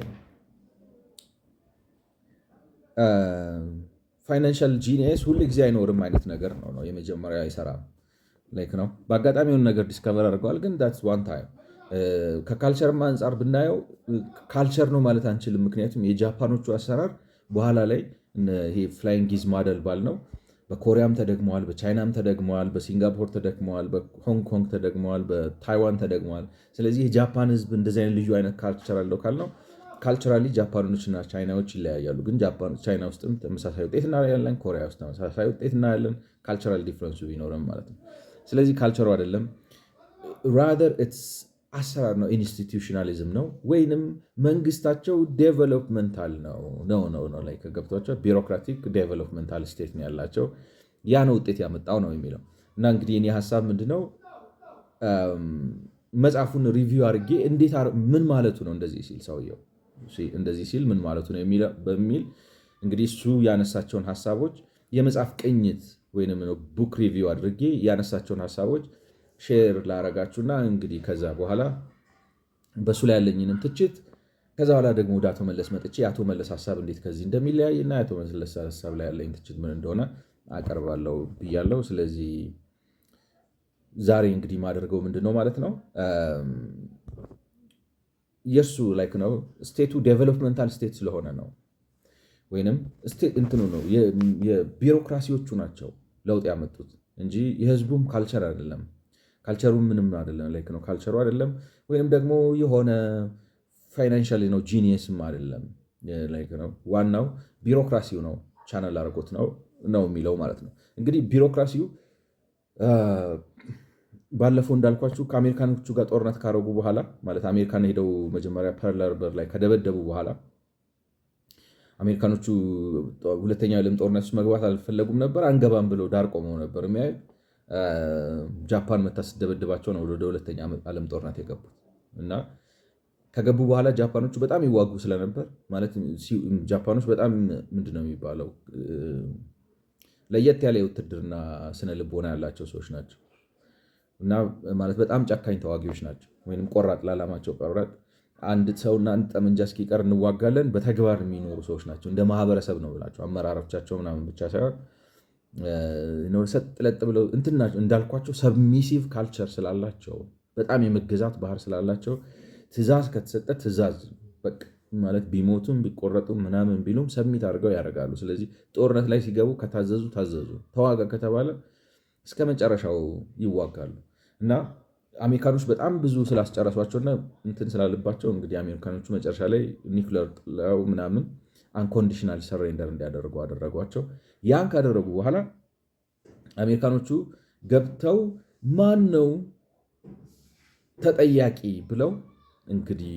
ፋይናንሻል ጂኒየስ ሁሉ ጊዜ አይኖርም አይነት ነገር ነው። የመጀመሪያ አይሰራ ነው። በአጋጣሚውን ነገር ዲስከቨር አድርገዋል፣ ግን ዳትስ ዋን ታይም። ከካልቸርም አንጻር ብናየው ካልቸር ነው ማለት አንችልም። ምክንያቱም የጃፓኖቹ አሰራር በኋላ ላይ ይሄ ፍላይንግ ጊዝ ማደል ባል ነው በኮሪያም ተደግመዋል፣ በቻይናም ተደግመዋል፣ በሲንጋፖር ተደግመዋል፣ በሆንግ ኮንግ ተደግመዋል፣ በታይዋን ተደግመዋል። ስለዚህ የጃፓን ሕዝብ እንደዚህ አይነት ልዩ አይነት ካልቸር አለው ካልነው ካልቸራሊ ጃፓኖች እና ቻይናዎች ይለያያሉ። ግን ቻይና ውስጥም ተመሳሳይ ውጤት እናያለን፣ ኮሪያ ውስጥ ተመሳሳይ ውጤት እናያለን። ካልቸራል ዲፍረንሱ ቢኖርም ማለት ነው። ስለዚህ ካልቸሩ አይደለም ራደር ኢትስ አሰራር ነው፣ ኢንስቲቱሽናሊዝም ነው፣ ወይንም መንግስታቸው ዴቨሎፕመንታል ነው ላይ ከገብቷቸው ቢሮክራቲክ ዴቨሎፕመንታል ስቴት ነው ያላቸው። ያ ነው ውጤት ያመጣው ነው የሚለው እና እንግዲህ እኔ ሀሳብ ምንድነው መጽሐፉን ሪቪው አድርጌ ምን ማለቱ ነው እንደዚህ ሲል ሰውየው እንደዚህ ሲል ምን ማለቱ ነው በሚል እንግዲህ እሱ ያነሳቸውን ሀሳቦች የመጽሐፍ ቅኝት ወይም ቡክ ሪቪው አድርጌ ያነሳቸውን ሀሳቦች ሼር ላረጋችሁና እንግዲህ ከዛ በኋላ በሱ ላይ ያለኝንም ትችት ከዛ በኋላ ደግሞ ወደ አቶ መለስ መጥቼ የአቶ መለስ ሀሳብ እንዴት ከዚህ እንደሚለያይ እና የአቶ መለስ ሀሳብ ላይ ያለኝ ትችት ምን እንደሆነ አቀርባለሁ ብያለሁ። ስለዚህ ዛሬ እንግዲህ ማደርገው ምንድነው ማለት ነው የእሱ ላይክ ነው ስቴቱ ዴቨሎፕመንታል ስቴት ስለሆነ ነው ወይንም እንትኑ ነው የቢሮክራሲዎቹ ናቸው ለውጥ ያመጡት እንጂ የህዝቡም ካልቸር አይደለም። ካልቸሩ ምንም አይደለም ላይክ ነው ካልቸሩ አይደለም ወይንም ደግሞ የሆነ ፋይናንሻሊ ነው ጂኒየስም አይደለም ላይክ ነው ዋናው ቢሮክራሲው ነው ቻናል አድርጎት ነው የሚለው ማለት ነው። እንግዲህ ቢሮክራሲው ባለፈው እንዳልኳችሁ ከአሜሪካኖቹ ጋር ጦርነት ካረጉ በኋላ ማለት አሜሪካን ሄደው መጀመሪያ ፐርል ሃርበር ላይ ከደበደቡ በኋላ አሜሪካኖቹ ሁለተኛው ዓለም ጦርነት ውስጥ መግባት አልፈለጉም ነበር። አንገባም ብለው ዳር ቆመው ነበር የሚያዩ ጃፓን መታ ስትደበድባቸው ነው ወደ ሁለተኛ ዓለም ጦርነት የገቡት እና ከገቡ በኋላ ጃፓኖቹ በጣም ይዋጉ ስለነበር ማለት ጃፓኖች በጣም ምንድነው የሚባለው ለየት ያለ የውትድርና ስነ ልቦና ያላቸው ሰዎች ናቸው እና ማለት በጣም ጨካኝ ተዋጊዎች ናቸው ወይንም ቆራጥ ላላማቸው ቆራጥ አንድ ሰውና አንድ ጠመንጃ እስኪቀር እንዋጋለን በተግባር የሚኖሩ ሰዎች ናቸው። እንደ ማህበረሰብ ነው ብላቸው አመራሮቻቸው ምናምን ብቻ ሳይሆን ሰጥለጥ ብለው እንዳልኳቸው ሰብሚሲቭ ካልቸር ስላላቸው በጣም የመገዛት ባህር ስላላቸው ትእዛዝ ከተሰጠ ትእዛዝ በቃ ማለት ቢሞቱም ቢቆረጡም ምናምን ቢሉም ሰሚት አድርገው ያደርጋሉ። ስለዚህ ጦርነት ላይ ሲገቡ ከታዘዙ ታዘዙ፣ ተዋጋ ከተባለ እስከ መጨረሻው ይዋጋሉ እና አሜሪካኖች በጣም ብዙ ስላስጨረሷቸውና እንትን ስላልባቸው እንግዲህ አሜሪካኖቹ መጨረሻ ላይ ኒውክለር ጥለው ምናምን አንኮንዲሽናል ሰሬንደር እንዲያደርጉ አደረጓቸው። ያን ካደረጉ በኋላ አሜሪካኖቹ ገብተው ማን ነው ተጠያቂ ብለው እንግዲህ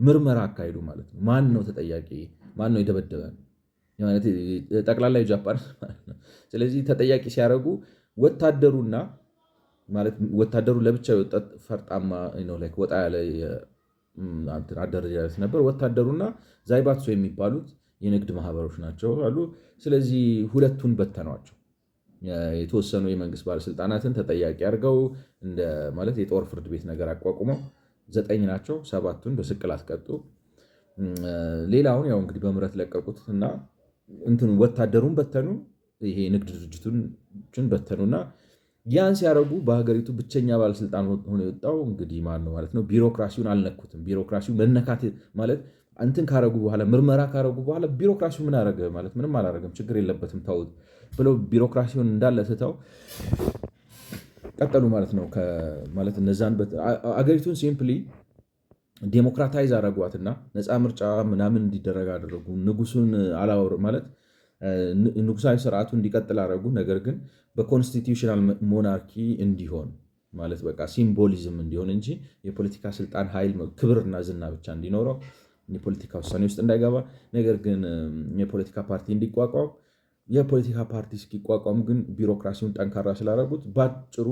ምርመራ አካሄዱ ማለት ነው። ማን ነው ተጠያቂ? ማን ነው የደበደበን? ጠቅላላ ጃፓን ማለት ነው። ስለዚህ ተጠያቂ ሲያደርጉ ወታደሩና ማለት ወታደሩ ለብቻ የወጣ ፈርጣማ ወጣ ያለ አደረጃጀት ነበር። ወታደሩና ዛይባትሶ የሚባሉት የንግድ ማህበሮች ናቸው አሉ። ስለዚህ ሁለቱን በተኗቸው። የተወሰኑ የመንግስት ባለስልጣናትን ተጠያቂ አድርገው ማለት የጦር ፍርድ ቤት ነገር አቋቁመው 9 ናቸው፣ 7ቱን በስቅላት ቀጡ። ሌላውን ያው እንግዲህ በምህረት ለቀቁት እና ወታደሩን በተኑ፣ ይሄ ንግድ ድርጅቶችን በተኑና ያን ሲያደርጉ በሀገሪቱ ብቸኛ ባለስልጣን ሆኖ የወጣው እንግዲህ ማን ነው ማለት ነው። ቢሮክራሲውን አልነኩትም። ቢሮክራሲው መነካት ማለት እንትን ካረጉ በኋላ ምርመራ ካረጉ በኋላ ቢሮክራሲው ምን አረገ ማለት ምንም አላረገም፣ ችግር የለበትም ተውት ብለው ቢሮክራሲውን እንዳለ ትተው ቀጠሉ ማለት ነው። ማለት እነዛን አገሪቱን ሲምፕሊ ዴሞክራታይዝ አረጓትና ነፃ ምርጫ ምናምን እንዲደረግ አደረጉ። ንጉሱን አላወር ማለት ንጉሳዊ ስርዓቱ እንዲቀጥል አረጉ። ነገር ግን በኮንስቲቱሽናል ሞናርኪ እንዲሆን ማለት በቃ ሲምቦሊዝም እንዲሆን እንጂ የፖለቲካ ስልጣን ኃይል ክብርና ዝና ብቻ እንዲኖረው የፖለቲካ ውሳኔ ውስጥ እንዳይገባ፣ ነገር ግን የፖለቲካ ፓርቲ እንዲቋቋም የፖለቲካ ፓርቲ እስኪቋቋም ግን ቢሮክራሲውን ጠንካራ ስላደረጉት ባጭሩ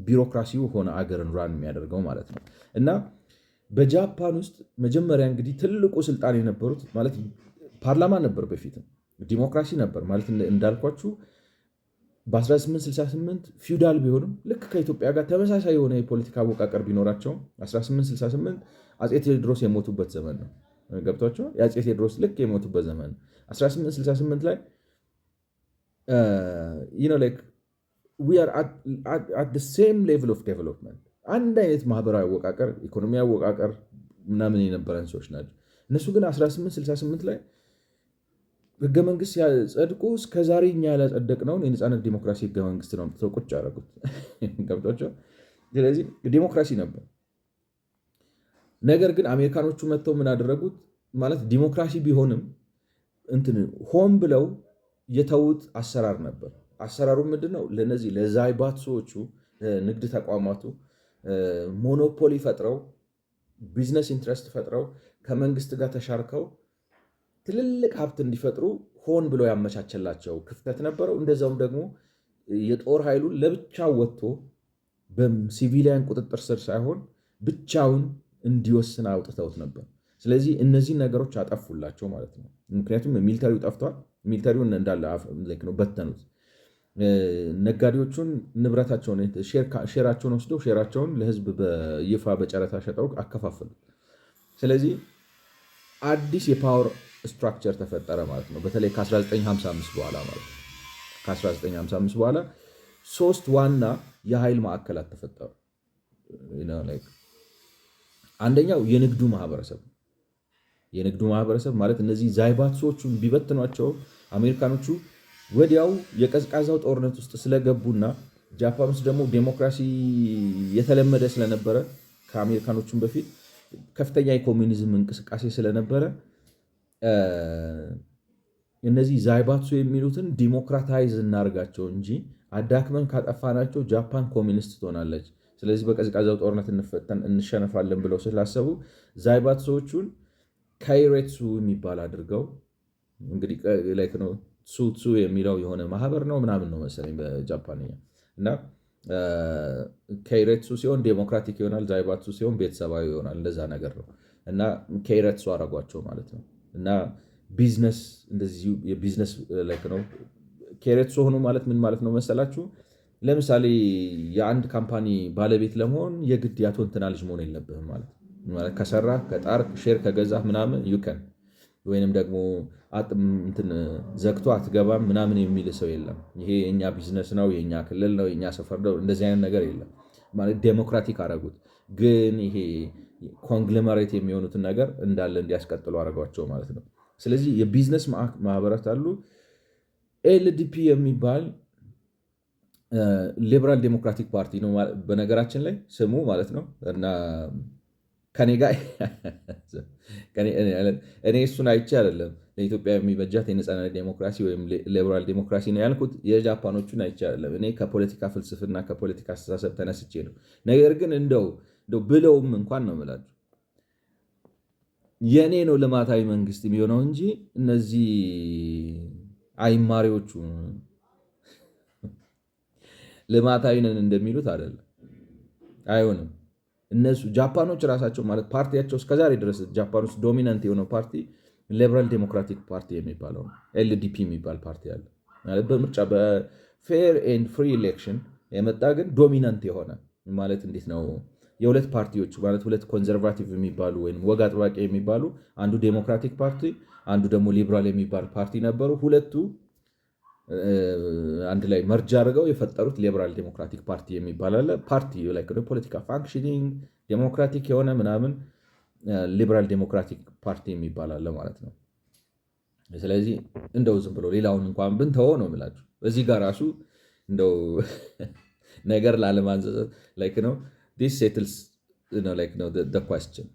ቢሮክራሲው ሆነ አገርን ራን የሚያደርገው ማለት ነው። እና በጃፓን ውስጥ መጀመሪያ እንግዲህ ትልቁ ስልጣን የነበሩት ማለት ፓርላማ ነበር፣ በፊትም ዲሞክራሲ ነበር ማለት እንዳልኳችሁ በ1868 ፊውዳል ቢሆንም ልክ ከኢትዮጵያ ጋር ተመሳሳይ የሆነ የፖለቲካ አወቃቀር ቢኖራቸውም 1868 አፄ ቴዎድሮስ የሞቱበት ዘመን ነው። ገብቷቸው የአፄ ቴዎድሮስ ልክ የሞቱበት ዘመን ነው 1868 ላይ we are at the same level of development አንድ አይነት ማህበራዊ አወቃቀር ኢኮኖሚ አወቃቀር ምናምን የነበረን ሰዎች ናቸው። እነሱ ግን 1868 ላይ ህገ መንግስት ሲያጸድቁ እስከዛሬ እኛ ያላጸደቅነውን የነፃነት ዲሞክራሲ ህገ መንግስት ነው አምጥተው ቁጭ ያደረጉት። ገብቷቸው ስለዚህ ዲሞክራሲ ነበር። ነገር ግን አሜሪካኖቹ መጥተው ምን አደረጉት ማለት ዲሞክራሲ ቢሆንም ሆን ብለው የተዉት አሰራር ነበር። አሰራሩ ምንድነው? ለነዚህ ለዛይባትሶቹ ንግድ ተቋማቱ ሞኖፖሊ ፈጥረው ቢዝነስ ኢንትረስት ፈጥረው ከመንግስት ጋር ተሻርከው ትልልቅ ሀብት እንዲፈጥሩ ሆን ብሎ ያመቻቸላቸው ክፍተት ነበረው። እንደዛውም ደግሞ የጦር ኃይሉን ለብቻው ወጥቶ በሲቪሊያን ቁጥጥር ስር ሳይሆን ብቻውን እንዲወስን አውጥተውት ነበር። ስለዚህ እነዚህ ነገሮች አጠፉላቸው ማለት ነው። ምክንያቱም ሚሊተሪው ጠፍቷል። ሚሊተሪውን እንዳለ ነው በተኑት። ነጋዴዎቹን ንብረታቸውን ሼራቸውን ወስደው ሼራቸውን ለህዝብ በይፋ በጨረታ ሸጠው አከፋፈሉ። ስለዚህ አዲስ የፓወር ስትራክቸር ተፈጠረ ማለት ነው። በተለይ ከ1955 በኋላ ማለት ነው። ከ1955 በኋላ ሶስት ዋና የኃይል ማዕከላት ተፈጠሩ። አንደኛው የንግዱ ማህበረሰብ። የንግዱ ማህበረሰብ ማለት እነዚህ ዛይባትሶቹን ቢበትኗቸው አሜሪካኖቹ ወዲያው የቀዝቃዛው ጦርነት ውስጥ ስለገቡና ጃፓን ውስጥ ደግሞ ዴሞክራሲ የተለመደ ስለነበረ ከአሜሪካኖቹም በፊት ከፍተኛ የኮሚኒዝም እንቅስቃሴ ስለነበረ እነዚህ ዛይባትሱ የሚሉትን ዲሞክራታይዝ እናርጋቸው እንጂ አዳክመን ካጠፋናቸው ጃፓን ኮሚኒስት ትሆናለች፣ ስለዚህ በቀዝቃዛው ጦርነት እንሸነፋለን ብለው ስላሰቡ ዛይባትሶቹን ካይሬትሱ የሚባል አድርገው እንግዲህ ነው ሱትሱ የሚለው የሆነ ማህበር ነው ምናምን ነው መሰለኝ በጃፓንኛ እና ከይሬትሱ ሲሆን ዴሞክራቲክ ይሆናል፣ ዛይባትሱ ሲሆን ቤተሰባዊ ይሆናል። እንደዛ ነገር ነው እና ከይሬትሱ አረጓቸው ማለት ነው። እና ቢዝነስ እንደዚህ የቢዝነስ ነው። ከይሬትሱ ሆኖ ማለት ምን ማለት ነው መሰላችሁ? ለምሳሌ የአንድ ካምፓኒ ባለቤት ለመሆን የግድ ያቶ እንትና ልጅ መሆን የለብህም ማለት ከሰራ ከጣር ሼር ከገዛ ምናምን ዩከን ወይንም ደግሞ እንትን ዘግቶ አትገባም ምናምን የሚል ሰው የለም። ይሄ የኛ ቢዝነስ ነው፣ የኛ ክልል ነው፣ የኛ ሰፈር ነው፣ እንደዚህ አይነት ነገር የለም ማለት ዴሞክራቲክ አረጉት። ግን ይሄ ኮንግሎመሬት የሚሆኑትን ነገር እንዳለ እንዲያስቀጥሉ አረጓቸው ማለት ነው። ስለዚህ የቢዝነስ ማህበራት አሉ። ኤልዲፒ የሚባል ሊበራል ዴሞክራቲክ ፓርቲ ነው በነገራችን ላይ ስሙ ማለት ነው። እና ከኔ ጋር እኔ እሱን አይቼ አይደለም ለኢትዮጵያ የሚበጃት የነፃነት ዴሞክራሲ ወይም ሊበራል ዴሞክራሲ ነው ያልኩት። የጃፓኖቹን አይቼ አይደለም። እኔ ከፖለቲካ ፍልስፍና ከፖለቲካ አስተሳሰብ ተነስቼ ነው። ነገር ግን እንደው ብለውም እንኳን ነው የምላችሁ የእኔ ነው ልማታዊ መንግስት የሚሆነው እንጂ እነዚህ አይማሪዎቹ ልማታዊ ነን እንደሚሉት አይደለም፣ አይሆንም። እነሱ ጃፓኖች ራሳቸው ማለት ፓርቲያቸው እስከዛሬ ድረስ ጃፓን ውስጥ ዶሚናንት የሆነው ፓርቲ ሊበራል ዴሞክራቲክ ፓርቲ የሚባለው ነው። ኤልዲፒ የሚባል ፓርቲ አለ ማለት በምርጫ በፌር ኤንድ ፍሪ ኤሌክሽን የመጣ ግን ዶሚናንት የሆነ ማለት እንዴት ነው? የሁለት ፓርቲዎች ማለት ሁለት ኮንዘርቫቲቭ የሚባሉ ወይም ወግ አጥባቂ የሚባሉ አንዱ ዴሞክራቲክ ፓርቲ አንዱ ደግሞ ሊበራል የሚባል ፓርቲ ነበሩ። ሁለቱ አንድ ላይ መርጃ አድርገው የፈጠሩት ሊበራል ዴሞክራቲክ ፓርቲ የሚባል አለ። ፓርቲ ፖለቲካ ፋንክሽኒንግ ዴሞክራቲክ የሆነ ምናምን ሊበራል ዴሞክራቲክ ፓርቲ የሚባል አለ ማለት ነው። ስለዚህ እንደው ዝም ብሎ ሌላውን እንኳን ብንተወው ነው የምላችሁ እዚህ ጋር ራሱ እንደው ነገር ላለማንዘዝ ነው ዲስ ሴትልስ ነው ኳስችን።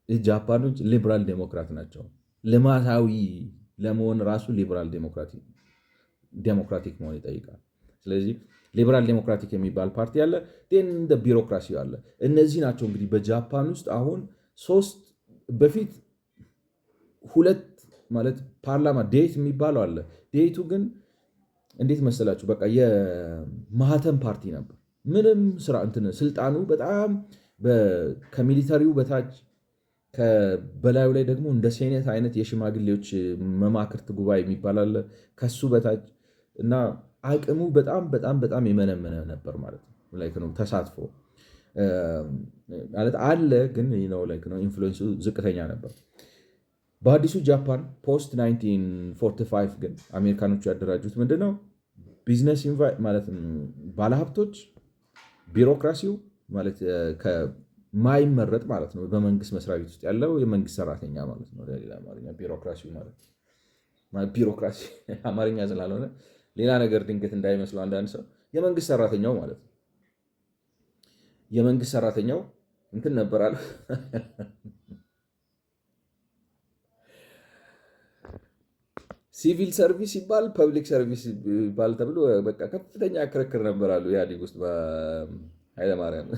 ጃፓኖች ሊበራል ዴሞክራት ናቸው። ልማታዊ ለመሆን ራሱ ሊበራል ዴሞክራቲክ መሆን ይጠይቃል። ስለዚህ ሊበራል ዴሞክራቲክ የሚባል ፓርቲ አለ። እንደ ቢሮክራሲ አለ። እነዚህ ናቸው እንግዲህ በጃፓን ውስጥ አሁን ሶስት በፊት ሁለት ማለት ፓርላማ ዴት የሚባለው አለ። ዴቱ ግን እንዴት መሰላችሁ? በቃ የማህተም ፓርቲ ነበር። ምንም ስራ ስልጣኑ በጣም ከሚሊተሪው በታች በላዩ ላይ ደግሞ እንደ ሴኔት አይነት የሽማግሌዎች መማክርት ጉባኤ የሚባል አለ ከሱ በታች እና አቅሙ በጣም በጣም በጣም የመነመነ ነበር ማለት ነው። ተሳትፎ ማለት አለ ግን ኢንፍሉዌንሱ ዝቅተኛ ነበር። በአዲሱ ጃፓን ፖስት 1945 ግን አሜሪካኖቹ ያደራጁት ምንድነው? ቢዝነስ ማለት ባለሀብቶች፣ ቢሮክራሲው ማለት ማይመረጥ ማለት ነው። በመንግስት መስሪያ ቤት ውስጥ ያለው የመንግስት ሰራተኛ ማለት ነው። ሌላ አማርኛ ቢሮክራሲው ማለት ቢሮክራሲ አማርኛ ስላልሆነ ሌላ ነገር ድንገት እንዳይመስለው አንዳንድ ሰው የመንግስት ሰራተኛው ማለት ነው። የመንግስት ሰራተኛው እንትን ነበር አለ ሲቪል ሰርቪስ ይባል ፐብሊክ ሰርቪስ ይባል ተብሎ በቃ ከፍተኛ ክርክር ነበር አሉ ኢህአዴግ ውስጥ በኃይለማርያም።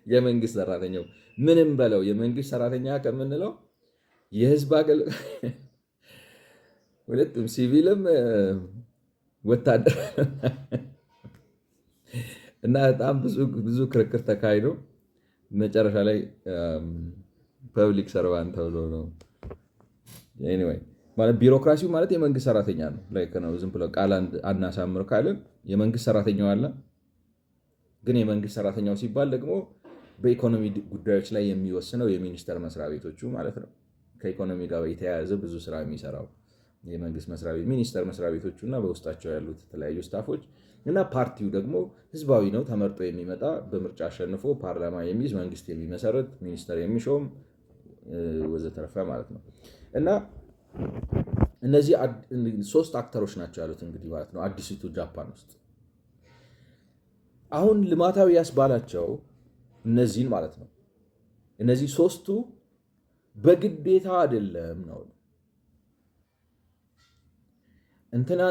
የመንግስት ሰራተኛው ምንም በለው የመንግስት ሰራተኛ ከምንለው የህዝብ አገልጋይ ሁለቱም ሲቪልም ወታደር እና በጣም ብዙ ክርክር ተካሂዶ መጨረሻ ላይ ፐብሊክ ሰርቫንት ተብሎ ነው። ኤኒዌይ ማለት ቢሮክራሲው ማለት የመንግስት ሰራተኛ ነው። ላይክ ነው ዝም ብሎ ቃል አናሳምር ካልን የመንግስት ሰራተኛው አለ። ግን የመንግስት ሰራተኛው ሲባል ደግሞ በኢኮኖሚ ጉዳዮች ላይ የሚወስነው የሚኒስቴር መስሪያ ቤቶቹ ማለት ነው። ከኢኮኖሚ ጋር የተያያዘ ብዙ ስራ የሚሰራው የመንግስት ሚኒስቴር መስሪያ ቤቶቹ እና በውስጣቸው ያሉት የተለያዩ ስታፎች እና ፓርቲው ደግሞ ህዝባዊ ነው፣ ተመርጦ የሚመጣ በምርጫ አሸንፎ ፓርላማ የሚይዝ መንግስት የሚመሰረት ሚኒስተር የሚሾም ወዘተረፈ ማለት ነው። እና እነዚህ 3 አክተሮች ናቸው ያሉት እንግዲህ ማለት ነው አዲሲቱ ጃፓን ውስጥ። አሁን ልማታዊ ያስባላቸው እነዚህን ማለት ነው። እነዚህ 3ቱ በግዴታ አይደለም ነው እንትና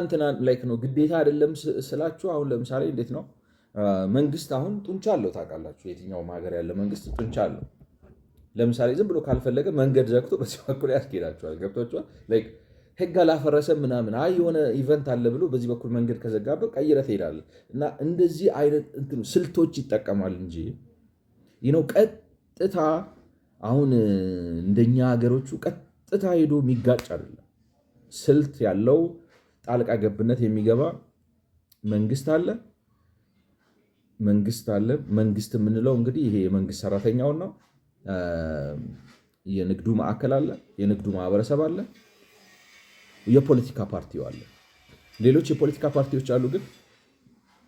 ላይክ ነው ግዴታ አይደለም ስላችሁ። አሁን ለምሳሌ እንዴት ነው መንግስት አሁን ጡንቻ አለው ታውቃላችሁ። የትኛውም ሀገር ያለ መንግስት ጡንቻ አለው። ለምሳሌ ዝም ብሎ ካልፈለገ መንገድ ዘግቶ በዚህ በኩል ያስኬዳቸዋል። ገብቷቸዋል። ላይክ ህግ አላፈረሰም ምናምን የሆነ ኢቨንት አለ ብሎ በዚህ በኩል መንገድ ከዘጋበት ቀይረህ ትሄዳለህ። እና እንደዚህ አይነት ስልቶች ይጠቀማል እንጂ ቀጥታ አሁን እንደኛ ሀገሮቹ ቀጥታ ሄዶ የሚጋጭ አይደለም። ስልት ያለው ጣልቃ ገብነት የሚገባ መንግስት አለ። መንግስት የምንለው እንግዲህ ይሄ የመንግስት ሰራተኛውን ነው። የንግዱ ማዕከል አለ፣ የንግዱ ማህበረሰብ አለ፣ የፖለቲካ ፓርቲው አለ። ሌሎች የፖለቲካ ፓርቲዎች አሉ። ግን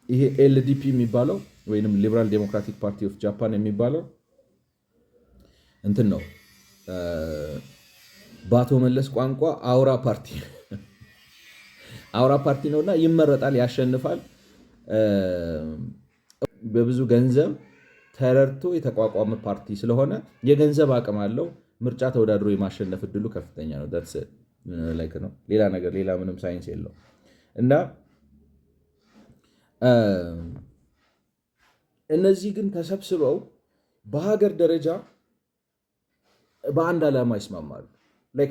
ይሄ ኤልዲፒ የሚባለው ወይም ሊበራል ዴሞክራቲክ ፓርቲ ኦፍ ጃፓን የሚባለው እንትን ነው። በአቶ መለስ ቋንቋ አውራ ፓርቲ ነውና ይመረጣል፣ ያሸንፋል። በብዙ ገንዘብ ተረድቶ የተቋቋመ ፓርቲ ስለሆነ የገንዘብ አቅም አለው። ምርጫ ተወዳድሮ የማሸነፍ እድሉ ከፍተኛ ነው። ነው ሌላ ምንም ሳይንስ የለው እና እነዚህ ግን ተሰብስበው በሀገር ደረጃ በአንድ ዓላማ ይስማማሉ።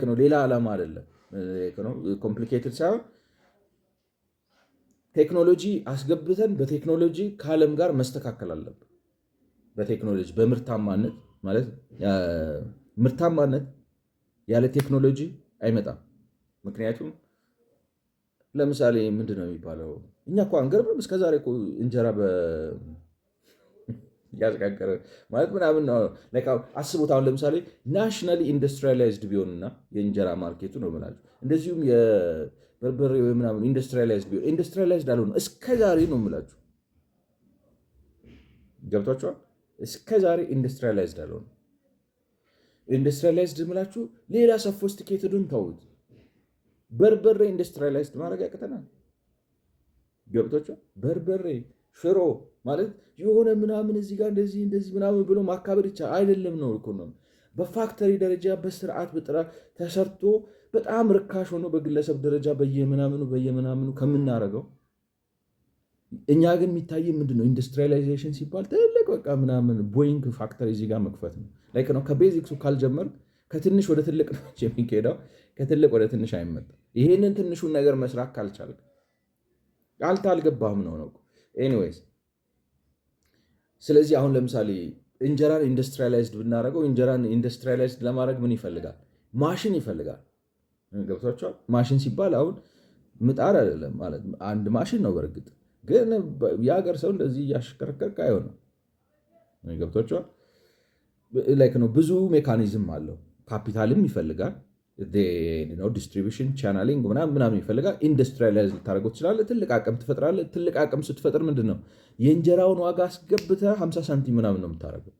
ነው ሌላ ዓላማ አይደለም። ኮምፕሊኬትድ ሳይሆን ቴክኖሎጂ አስገብተን በቴክኖሎጂ ከዓለም ጋር መስተካከል አለብን። በቴክኖሎጂ በምርታማነት ማለት ምርታማነት ያለ ቴክኖሎጂ አይመጣም። ምክንያቱም ለምሳሌ ምንድን ነው የሚባለው እኛ እኮ አንገርምም እስከዛሬ እንጀራ ያስጋገረ ማለት ምናምን አስቡት። አሁን ለምሳሌ ናሽናሊ ኢንዱስትሪያላይዝድ ቢሆንና የእንጀራ ማርኬቱ ነው ምናምን እንደዚሁም የበርበሬ ወይ ምናምን ኢንዱስትሪያላይዝድ ቢሆን ኢንዱስትሪያላይዝድ አልሆነም እስከዛሬ ነው የምላችሁ። ገብቷችኋል? እስከዛሬ ኢንዱስትሪያላይዝድ አልሆነም። ኢንዱስትሪያላይዝድ የምላችሁ ሌላ ሶፊስቲኬትዱን ተውት። በርበሬ ኢንዱስትሪያላይዝድ ማድረግ ያቅተናል። ገብቷችኋል? በርበሬ ሽሮ ማለት የሆነ ምናምን እዚህ ጋር እንደዚህ ምናምን ብሎ ማካበድ ይቻላል አይደለም ነው እኮ ነው። በፋክተሪ ደረጃ በስርዓት በጥራት ተሰርቶ በጣም ርካሽ ሆኖ በግለሰብ ደረጃ በየምናምኑ ከምናደርገው እኛ ግን የሚታይ ምንድነው ኢንዱስትሪያላይዜሽን ሲባል ትልቅ በቃ ምናምን ቦይንግ ፋክተሪ እዚህ ጋር መክፈት ነው። ላይክ ነው ከቤዚክሱ ካልጀመር ከትንሽ ወደ ትልቅ ነው የሚሄደው፣ ከትልቅ ወደ ትንሽ አይመጣም። ይሄንን ትንሹን ነገር መስራት ካልቻልክ አልገባህም ነው። ኤኒዌይስ ስለዚህ አሁን ለምሳሌ እንጀራን ኢንዱስትሪያላይዝድ ብናደርገው እንጀራን ኢንዱስትሪያላይዝድ ለማድረግ ምን ይፈልጋል? ማሽን ይፈልጋል። ገብቷቸዋል? ማሽን ሲባል አሁን ምጣድ አይደለም ማለት አንድ ማሽን ነው። በእርግጥ ግን የሀገር ሰው እንደዚህ እያሽከረከርክ አይሆንም። ገብቷቸዋል? ላይክ ነው ብዙ ሜካኒዝም አለው። ካፒታልም ይፈልጋል፣ ዲስትሪቢሽን ቻናሊንግ ምናምን ይፈልጋል። ኢንዱስትሪያላይዝ ልታደርገው ትችላለህ። ትልቅ አቅም ትፈጥራለህ። ትልቅ አቅም ስትፈጥር ምንድን ነው የእንጀራውን ዋጋ አስገብተህ 50 ሳንቲም ምናምን ነው የምታደርገው።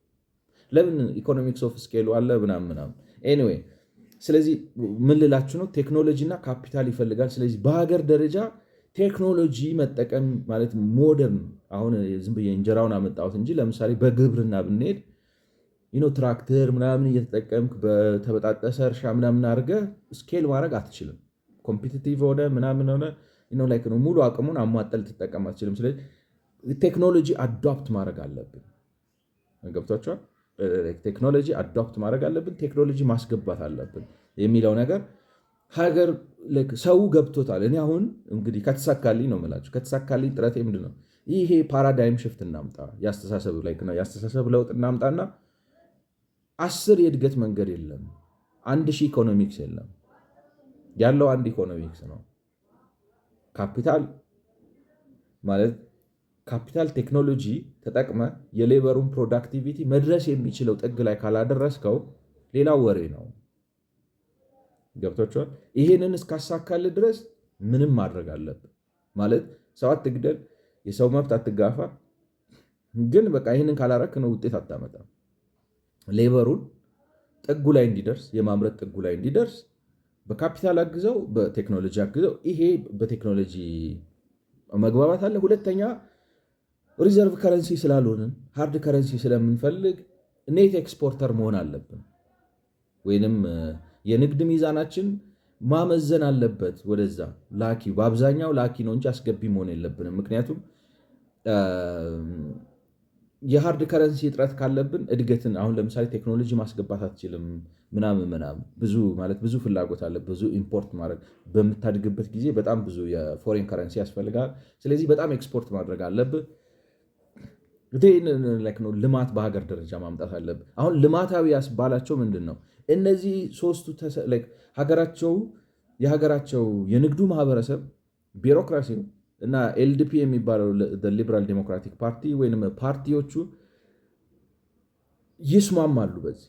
ለምን? ኢኮኖሚክስ ኦፍ ስኬሉ አለ ምናምን። ኤኒዌይ ስለዚህ ምን ልላችሁ ነው? ቴክኖሎጂ እና ካፒታል ይፈልጋል። ስለዚህ በሀገር ደረጃ ቴክኖሎጂ መጠቀም ማለት ሞደርን፣ አሁን ዝም ብዬ እንጀራውን አመጣሁት እንጂ ለምሳሌ በግብርና ብንሄድ ትራክተር ምናምን እየተጠቀምክ በተበጣጠሰ እርሻ ምናምን አድርገህ ስኬል ማድረግ አትችልም። ኮምፒቲቲቭ ሆነ ምናምን ሆነ ሙሉ አቅሙን አሟጠል ልትጠቀም አትችልም። ስለዚህ ቴክኖሎጂ አዶፕት ማድረግ አለብን። ገብቷችኋል? ቴክኖሎጂ አዶፕት ማድረግ አለብን፣ ቴክኖሎጂ ማስገባት አለብን የሚለው ነገር ሰው ገብቶታል። እኔ አሁን እንግዲህ ከተሳካልኝ ነው የምላችሁ። ከተሳካልኝ ጥረቴ ምንድን ነው? ይሄ ፓራዳይም ሽፍት እናምጣ፣ የአስተሳሰብ ለውጥ እናምጣና 10 የእድገት መንገድ የለም፣ 1000 ኢኮኖሚክስ የለም። ያለው አንድ ኢኮኖሚክስ ነው። ካፒታል ቴክኖሎጂ ተጠቅመ የሌበሩን ፕሮዳክቲቪቲ መድረስ የሚችለው ጥግ ላይ ካላደረስከው ሌላው ወሬ ነው። ገብቶችዋል። ይሄንን እስካሳካል ድረስ ምንም ማድረግ አለብን ማለት ሰው አትግደል፣ የሰው መብት አትጋፋ። ግን በቃ ይህንን ካላረክ ነው ውጤት አታመጣም። ሌበሩን ጥጉ ላይ እንዲደርስ የማምረት ጥጉ ላይ እንዲደርስ በካፒታል አግዘው፣ በቴክኖሎጂ አግዘው። ይሄ በቴክኖሎጂ መግባባት አለ። ሁለተኛ ሪዘርቭ ከረንሲ ስላልሆንን ሃርድ ከረንሲ ስለምንፈልግ ኔት ኤክስፖርተር መሆን አለብን፣ ወይንም የንግድ ሚዛናችን ማመዘን አለበት ወደዛ። ላኪ በአብዛኛው ላኪ ነው እንጂ አስገቢ መሆን የለብንም። ምክንያቱም የሃርድ ከረንሲ እጥረት ካለብን እድገትን አሁን ለምሳሌ ቴክኖሎጂ ማስገባት አትችልም ምናምን ብዙ ፍላጎት አለ። ብዙ ኢምፖርት ማድረግ በምታድግበት ጊዜ በጣም ብዙ የፎሬን ከረንሲ ያስፈልጋል። ስለዚህ በጣም ኤክስፖርት ማድረግ አለብህ። ልማት በሀገር ደረጃ ማምጣት አለብህ። አሁን ልማታዊ ያስባላቸው ምንድን ነው? እነዚህ ሶስቱ የሀገራቸው የንግዱ ማህበረሰብ፣ ቢሮክራሲው እና ኤልዲፒ የሚባለው ሊበራል ዴሞክራቲክ ፓርቲ ወይም ፓርቲዎቹ ይስማማሉ። በዚህ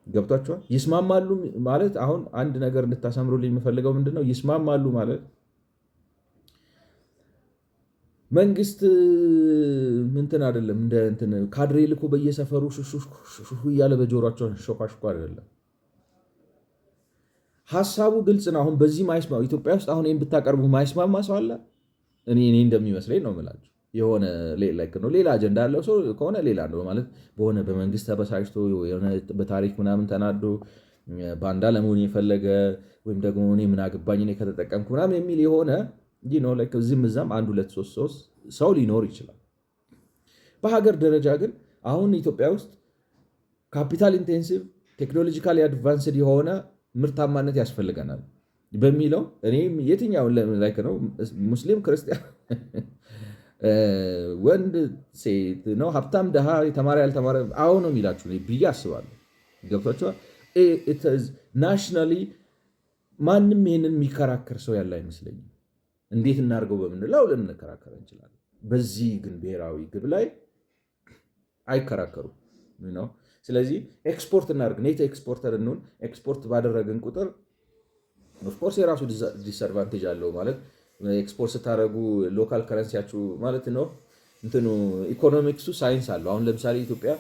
ገብቷቸዋል። ይስማማሉ ማለት አሁን አንድ ነገር እንድታሰምሩልኝ የምፈልገው ምንድን ነው? ይስማማሉ ማለት መንግስት ምንትን አይደለም፣ እንደ ካድሬ ልኮ በየሰፈሩ ሹሹ እያለ በጆሯቸው ሾካሽኮ አይደለም። ሀሳቡ ግልጽ ነው። አሁን በዚህ ማይስማ ኢትዮጵያ ውስጥ አሁን ይህን ብታቀርቡ ማይስማማ ሰው አለ? እኔ እንደሚመስለኝ ነው የምላቸው። የሆነ ሌላ አጀንዳ ያለው ሰው ከሆነ ሌላ ነው ማለት በሆነ በመንግስት ተበሳጭቶ በታሪክ ምናምን ተናዶ ባንዳ ለመሆን የፈለገ ወይም ደግሞ እኔ ምን አገባኝ እኔ ከተጠቀምኩ ምናምን የሚል የሆነ እዚህም እዛም 1 2 3 ሰው ሊኖር ይችላል። በሀገር ደረጃ ግን አሁን ኢትዮጵያ ውስጥ ካፒታል ኢንቴንሲቭ ቴክኖሎጂካሊ አድቫንስድ የሆነ ምርታማነት ያስፈልገናል በሚለው እኔም የትኛውን ነው ሙስሊም ክርስቲያን ወንድ ሴት ነው ሀብታም ድሃ የተማረ ያልተማረ አሁን ነው የሚላችሁ ብዬ አስባለሁ። ገብቷችኋል? ናሽናሊ ማንም ይህንን የሚከራከር ሰው ያለ አይመስለኝም። እንዴት እናድርገው በምንለው ልንከራከር እንችላለን። በዚህ ግን ብሔራዊ ግብ ላይ አይከራከሩም ነው። ስለዚህ ኤክስፖርት እናድርግ፣ ኔት ኤክስፖርተር እንሁን። ኤክስፖርት ባደረግን ቁጥር ኦፍኮርስ የራሱ ዲስአድቫንቴጅ አለው። ማለት ኤክስፖርት ስታደረጉ ሎካል ከረንሲያችሁ ማለት ነው ኢኮኖሚክሱ ሳይንስ አለው። አሁን ለምሳሌ ኢትዮጵያ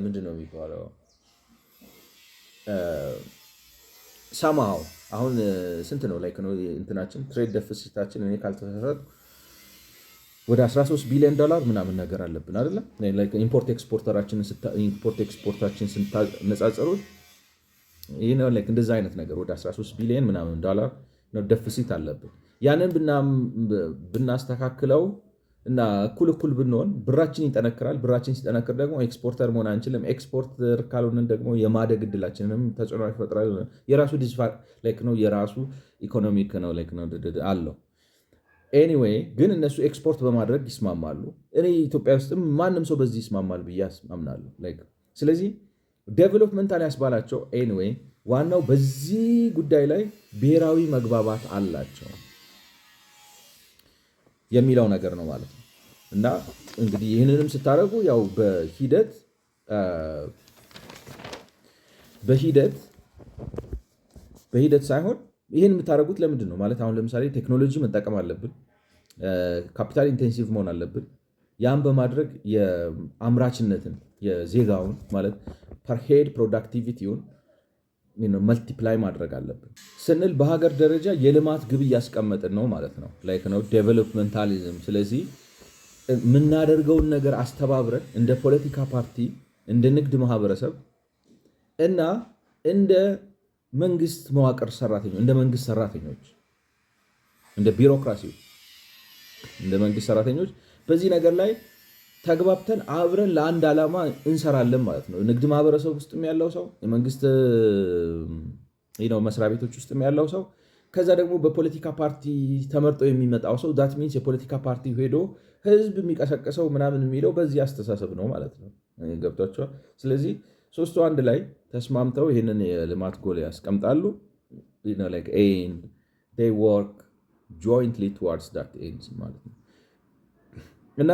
ምንድን ነው የሚባለው ሰማው አሁን ስንት ነው እንትናችን ትሬድ ደፍሲታችን እኔ ካልተሳሳትኩ ወደ $13 ቢሊዮን ምናምን ነገር አለብን አይደለ? ኢምፖርት ኤክስፖርታችን ስታነጻጽሩት ይህ ነው እንደዛ አይነት ነገር ወደ $13 ቢሊዮን ምናምን ዶላር ነው ደፍሲት አለብን። ያንን ብናስተካክለው እና እኩል ብንሆን ብራችን ይጠነክራል። ብራችን ሲጠነክር ደግሞ ኤክስፖርተር መሆን አንችልም። ኤክስፖርተር ካልሆንን ደግሞ የማደግ እድላችንንም ተጽዕኖ ይፈጥራል። የራሱ ነው የራሱ ኢኮኖሚክ ነው አለው። ኤኒዌይ ግን እነሱ ኤክስፖርት በማድረግ ይስማማሉ። እኔ ኢትዮጵያ ውስጥም ማንም ሰው በዚህ ይስማማል ብዬ አምናለሁ። ስለዚህ ዴቨሎፕመንታል ያስባላቸው ኤኒዌይ ዋናው በዚህ ጉዳይ ላይ ብሔራዊ መግባባት አላቸው የሚለው ነገር ነው ማለት ነው። እና እንግዲህ ይህንንም ስታደርጉ ያው በሂደት ሳይሆን ይህን የምታደርጉት ለምንድን ነው ማለት አሁን ለምሳሌ ቴክኖሎጂ መጠቀም አለብን፣ ካፒታል ኢንቴንሲቭ መሆን አለብን። ያን በማድረግ የአምራችነትን የዜጋውን ማለት ፐርሄድ ፕሮዳክቲቪቲውን መልቲፕላይ ማድረግ አለብን ስንል በሀገር ደረጃ የልማት ግብ እያስቀመጥን ነው ማለት ነው ነው ዴቨሎፕመንታሊዝም። ስለዚህ የምናደርገውን ነገር አስተባብረን እንደ ፖለቲካ ፓርቲ፣ እንደ ንግድ ማህበረሰብ እና እንደ መንግስት መዋቅር ሰራተኞች እንደ መንግስት ሰራተኞች እንደ ቢሮክራሲው እንደ መንግስት ሰራተኞች በዚህ ነገር ላይ ተግባብተን አብረን ለአንድ ዓላማ እንሰራለን ማለት ነው። ንግድ ማህበረሰብ ውስጥም ያለው ሰው፣ የመንግስት መስሪያ ቤቶች ውስጥም ያለው ሰው ከዛ ደግሞ በፖለቲካ ፓርቲ ተመርጦ የሚመጣው ሰው ዳት ሚንስ የፖለቲካ ፓርቲ ሄዶ ህዝብ የሚቀሰቅሰው ምናምን የሚለው በዚህ አስተሳሰብ ነው ማለት ነው። ገብቷቸዋል። ስለዚህ ሶስቱ አንድ ላይ ተስማምተው ይህንን የልማት ጎል ያስቀምጣሉ። ወርክ ጆይንትሊ ቱዋርድስ ዳት ኤንድ ማለት ነው። እና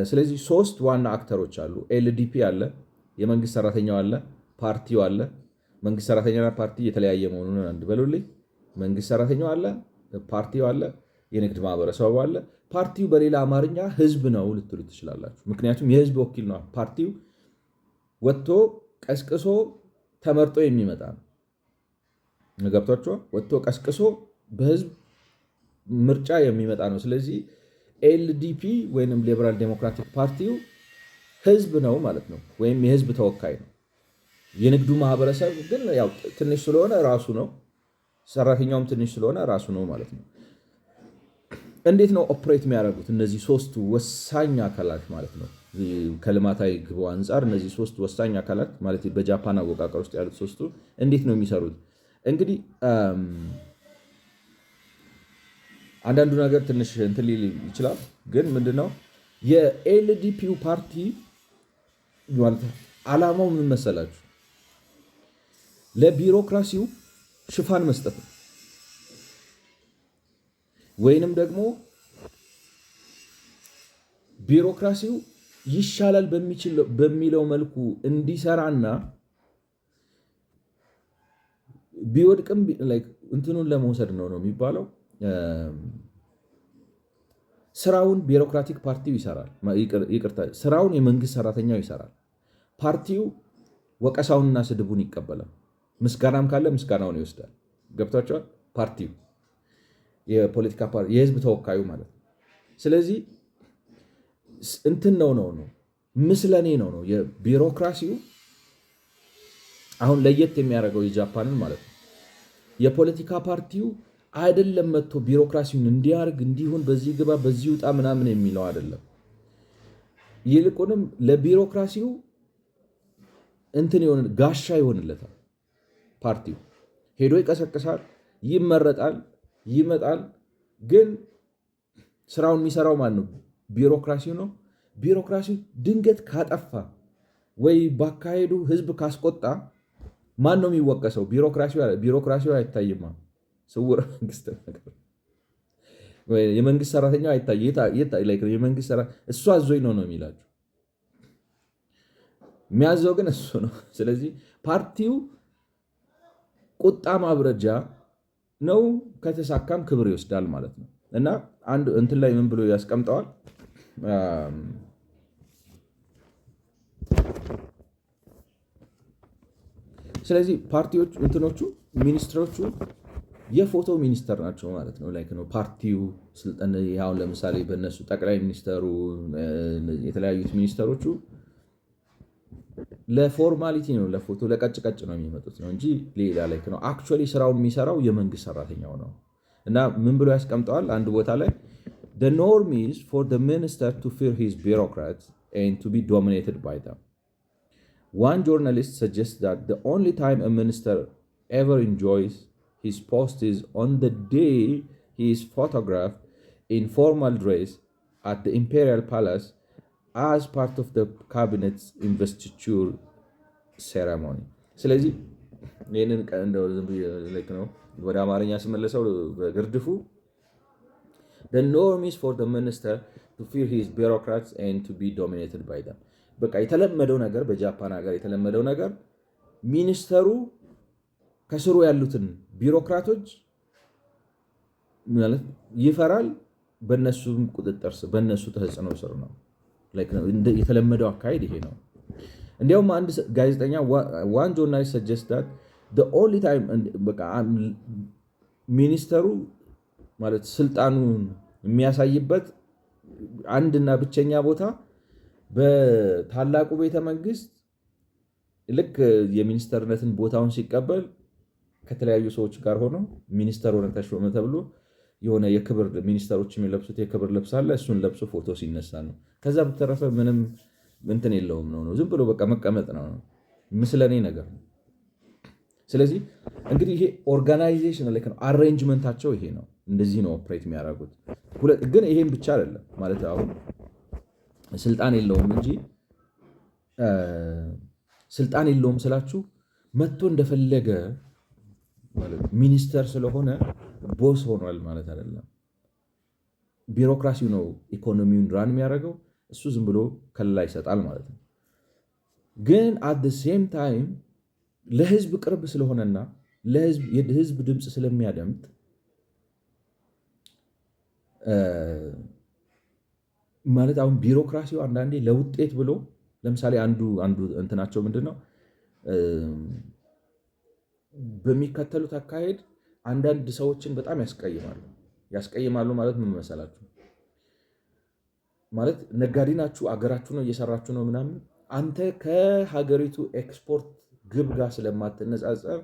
ስለዚህ ሶስት ዋና አክተሮች አሉ። ኤልዲፒ አለ፣ የመንግስት ሰራተኛው አለ፣ ፓርቲው አለ። መንግስት ሰራተኛና ፓርቲ የተለያየ መሆኑን አንድ በሉልኝ። መንግስት ሰራተኛው አለ፣ ፓርቲው አለ፣ የንግድ ማህበረሰቡ አለ። ፓርቲው በሌላ አማርኛ ህዝብ ነው ልትሉ ትችላላችሁ። ምክንያቱም የህዝብ ወኪል ነው። ፓርቲው ወጥቶ ቀስቅሶ ተመርጦ የሚመጣ ነው። ገብቷችኋል? ወጥቶ ቀስቅሶ በህዝብ ምርጫ የሚመጣ ነው። ስለዚህ ኤልዲፒ ወይም ሊበራል ዴሞክራቲክ ፓርቲው ህዝብ ነው ማለት ነው፣ ወይም የህዝብ ተወካይ ነው። የንግዱ ማህበረሰብ ግን ያው ትንሽ ስለሆነ ራሱ ነው፣ ሰራተኛውም ትንሽ ስለሆነ ራሱ ነው ማለት ነው። እንዴት ነው ኦፕሬት የሚያደርጉት እነዚህ ሶስቱ ወሳኝ አካላት ማለት ነው? ከልማታዊ ግቡ አንጻር እነዚህ ሶስት ወሳኝ አካላት ማለት በጃፓን አወቃቀር ውስጥ ያሉት ሶስቱ እንዴት ነው የሚሰሩት? እንግዲህ አንዳንዱ ነገር ትንሽ እንትን ሊል ይችላል። ግን ምንድነው የኤልዲፒው ፓርቲ ዓላማው ምን መሰላችሁ? ለቢሮክራሲው ሽፋን መስጠት ነው። ወይንም ደግሞ ቢሮክራሲው ይሻላል በሚለው መልኩ እንዲሰራና ቢወድቅም እንትኑን ለመውሰድ ነው የሚባለው። ስራውን ቢሮክራቲክ ፓርቲው ይሰራል። ይቅርታ፣ ስራውን የመንግስት ሰራተኛው ይሰራል። ፓርቲው ወቀሳውንና ስድቡን ይቀበላል። ምስጋናም ካለ ምስጋናውን ይወስዳል። ገብቷቸዋል? ፓርቲው የፖለቲካ ፓርቲ የህዝብ ተወካዩ ማለት ነው። ስለዚህ እንትን ነው ምስለኔ ነው የቢሮክራሲው አሁን ለየት የሚያደርገው የጃፓንን ማለት ነው። የፖለቲካ ፓርቲው አይደለም መጥቶ ቢሮክራሲውን እንዲያርግ እንዲሁን በዚህ ግባ በዚህ ውጣ ምናምን የሚለው አይደለም። ይልቁንም ለቢሮክራሲው እንትን ጋሻ ይሆንለታል። ፓርቲው ሄዶ ይቀሰቅሳል፣ ይመረጣል፣ ይመጣል። ግን ስራውን የሚሰራው ማን ነው? ቢሮክራሲው ነው። ቢሮክራሲው ድንገት ካጠፋ ወይ ባካሄዱ ህዝብ ካስቆጣ ማን ነው የሚወቀሰው? ቢሮክራሲው አይታይማ። ስውር መንግስት ነገር የመንግስት ሰራተኛው አይታይ። የመንግስት እሱ አዞኝ ነው የሚላችሁ። የሚያዘው ግን እሱ ነው። ስለዚህ ፓርቲው ቁጣ ማብረጃ ነው። ከተሳካም ክብር ይወስዳል ማለት ነው። እና አንድ እንትን ላይ ምን ብሎ ያስቀምጠዋል? ስለዚህ ፓርቲዎቹ እንትኖቹ ሚኒስትሮቹ የፎቶ ሚኒስተር ናቸው ማለት ነው። ላይክ ነው ፓርቲው ስልጣን አሁን ለምሳሌ በእነሱ ጠቅላይ ሚኒስተሩ የተለያዩት ሚኒስተሮቹ ለፎርማሊቲ ነው፣ ለፎቶ ለቀጭቀጭ ነው የሚመጡት ነው እንጂ ሌላ ላይክ ነው። አክቹዋሊ ስራው የሚሰራው የመንግስት ሰራተኛው ነው። እና ምን ብሎ ያስቀምጠዋል አንድ ቦታ ላይ the norm is for the minister to fear his bureaucrats and to be dominated by them. One journalist suggests that the only time a minister ever enjoys his post is on the day he is photographed in formal dress at the Imperial Palace as part of the cabinet's investiture ceremony. ስለዚህ ይህንን ነው ወደ አማርኛ ስመለሰው በግርድፉ the norm is for the minister to fear his bureaucrats and to be dominated by them. በቃ የተለመደው ነገር በጃፓን ሀገር የተለመደው ነገር ሚኒስተሩ ከስሩ ያሉትን ቢሮክራቶች ማለት ይፈራል። በነሱም ቁጥጥር ስር በነሱ ተጽዕኖ ስር ነው። የተለመደው አካሄድ ይሄ ነው። እንዲያውም አንድ ጋዜጠኛ one journalist suggests that the only time በቃ ሚኒስተሩ ማለት ስልጣኑን የሚያሳይበት አንድና ብቸኛ ቦታ በታላቁ ቤተ መንግስት ልክ የሚኒስተርነትን ቦታውን ሲቀበል ከተለያዩ ሰዎች ጋር ሆኖ ሚኒስተር ሆነ ተሾመ ተብሎ የሆነ የክብር ሚኒስተሮች የሚለብሱት የክብር ልብስ አለ። እሱን ለብሶ ፎቶ ሲነሳ ነው። ከዛ በተረፈ ምንም እንትን የለውም ነው። ዝም ብሎ በቃ መቀመጥ ነው። ምስለኔ ነገር ነው። ስለዚህ እንግዲህ ይሄ ኦርጋናይዜሽን ላይ አሬንጅመንታቸው ይሄ ነው። እንደዚህ ነው ኦፕሬት የሚያደርጉት። ግን ይሄም ብቻ አይደለም ማለት አሁን ስልጣን የለውም እንጂ ስልጣን የለውም ስላችሁ መጥቶ እንደፈለገ ሚኒስተር ስለሆነ ቦስ ሆኗል ማለት አይደለም። ቢሮክራሲው ነው ኢኮኖሚውን ራን የሚያደርገው። እሱ ዝም ብሎ ከለላ ይሰጣል ማለት ነው። ግን አት ሴም ታይም ለህዝብ ቅርብ ስለሆነና የህዝብ ድምፅ ስለሚያደምጥ ማለት አሁን ቢሮክራሲው አንዳንዴ ለውጤት ብሎ ለምሳሌ አንዱ እንትናቸው ምንድን ነው በሚከተሉት አካሄድ አንዳንድ ሰዎችን በጣም ያስቀይማሉ ማለት ምን መሰላችሁ? ማለት ነጋዴ ናችሁ፣ አገራችሁ ነው እየሰራችሁ ነው ምናምን፣ አንተ ከሀገሪቱ ኤክስፖርት ግብ ጋር ስለማትነጻጸር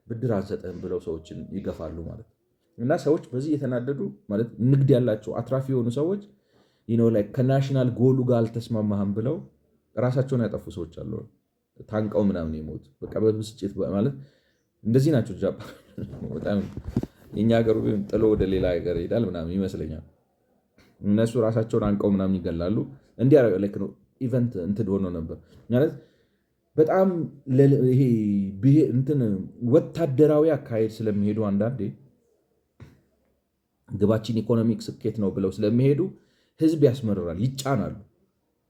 ብድር አንሰጥህም ብለው ሰዎችን ይገፋሉ ማለት ነው። እና ሰዎች በዚህ የተናደዱ ማለት ንግድ ያላቸው አትራፊ የሆኑ ሰዎች ከናሽናል ጎሉ ጋር አልተስማማህም ብለው ራሳቸውን ያጠፉ ሰዎች አሉ። ታንቀው ምናምን የሞት በቃ በብስጭት ማለት እንደዚህ ናቸው። ጃፓን በጣም የኛ ሀገሩ ጥሎ ወደ ሌላ ሀገር ይሄዳል ምናምን ይመስለኛል። እነሱ ራሳቸውን አንቀው ምናምን ይገላሉ። እንዲህ ነው ኢቨንት እንትን ሆኖ ነበር ማለት በጣም ይሄ እንትን ወታደራዊ አካሄድ ስለሚሄዱ አንዳንዴ ግባችን ኢኮኖሚክ ስኬት ነው ብለው ስለሚሄዱ ህዝብ ያስመርራል፣ ይጫናሉ።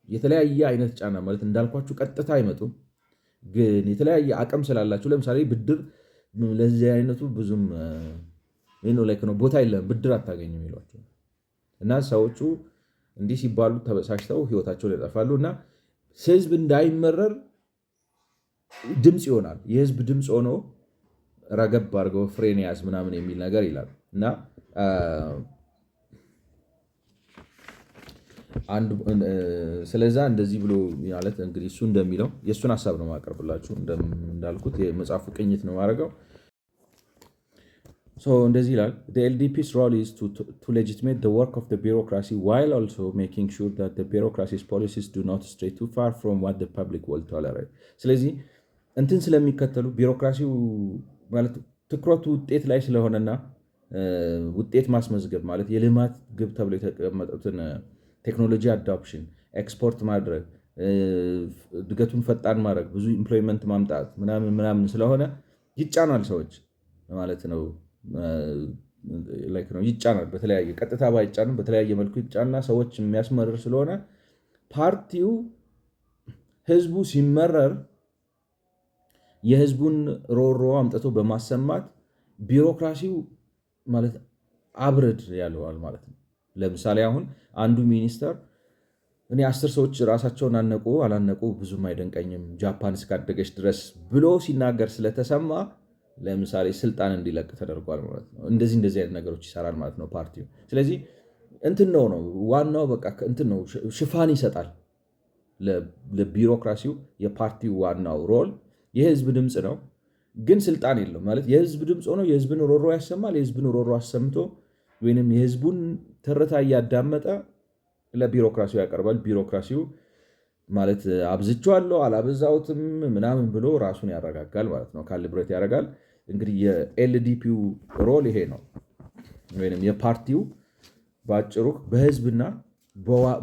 የተለያየ አይነት ጫና ማለት እንዳልኳችሁ ቀጥታ አይመጡም፣ ግን የተለያየ አቅም ስላላቸው ለምሳሌ ብድር ለዚህ አይነቱ ብዙም ቦታ የለም ብድር አታገኝም ይሏቸው እና ሰዎቹ እንዲህ ሲባሉ ተበሳጭተው ህይወታቸውን ያጠፋሉ። እና ህዝብ እንዳይመረር ድምፅ ይሆናል። የህዝብ ድምፅ ሆኖ ረገብ አድርገው ፍሬን ያዝ ምናምን የሚል ነገር ይላል እና ስለዛ እንደዚህ ብሎ ማለት እንግዲህ እሱ እንደሚለው የእሱን ሀሳብ ነው ማቀርብላችሁ። እንዳልኩት የመጽሐፉ ቅኝት ነው ማድረገው። እንደዚህ ይላል the LDP's role is to legitimate the work of the bureaucracy while also making sure that the bureaucracy's policies do not stray too far from what the public will tolerate። ስለዚህ እንትን ስለሚከተሉ ቢሮክራሲው ማለት ትኩረቱ ውጤት ላይ ስለሆነና ውጤት ማስመዝገብ ማለት የልማት ግብ ተብሎ የተቀመጡትን ቴክኖሎጂ አዳፕሽን፣ ኤክስፖርት ማድረግ፣ እድገቱን ፈጣን ማድረግ፣ ብዙ ኢምፕሎይመንት ማምጣት ምናምን ስለሆነ ይጫናል ሰዎች ማለት ነው። ይጫናል በተለያየ ቀጥታ ባይጫንም በተለያየ መልኩ ይጫና ሰዎች የሚያስመርር ስለሆነ ፓርቲው ህዝቡ ሲመረር የህዝቡን ሮሮ አምጥቶ በማሰማት ቢሮክራሲው ማለት አብረድ ያለዋል ማለት ነው። ለምሳሌ አሁን አንዱ ሚኒስተር እኔ 10 ሰዎች ራሳቸውን አላነቁ ብዙም አይደንቀኝም ጃፓን እስካደገች ድረስ ብሎ ሲናገር ስለተሰማ ለምሳሌ ስልጣን እንዲለቅ ተደርጓል ማለት ነው። እንደዚህ አይነት ነገሮች ይሰራል ማለት ነው ፓርቲው። ስለዚህ እንትን ነው ዋናው በቃ እንትን ነው ሽፋን ይሰጣል ለቢሮክራሲው። የፓርቲው ዋናው ሮል የህዝብ ድምፅ ነው፣ ግን ስልጣን የለው ማለት የህዝብ ድምፅ ሆኖ የህዝብን ሮሮ ያሰማል። የህዝብን ሮሮ አሰምቶ ወይንም የህዝቡን ትርታ እያዳመጠ ለቢሮክራሲው ያቀርባል። ቢሮክራሲው ማለት አብዝቼዋለሁ አላበዛሁትም ምናምን ብሎ ራሱን ያረጋጋል ማለት ነው፣ ካልብሬት ያደርጋል። እንግዲህ የኤልዲፒው ሮል ይሄ ነው፣ ወይም የፓርቲው በአጭሩ በህዝብና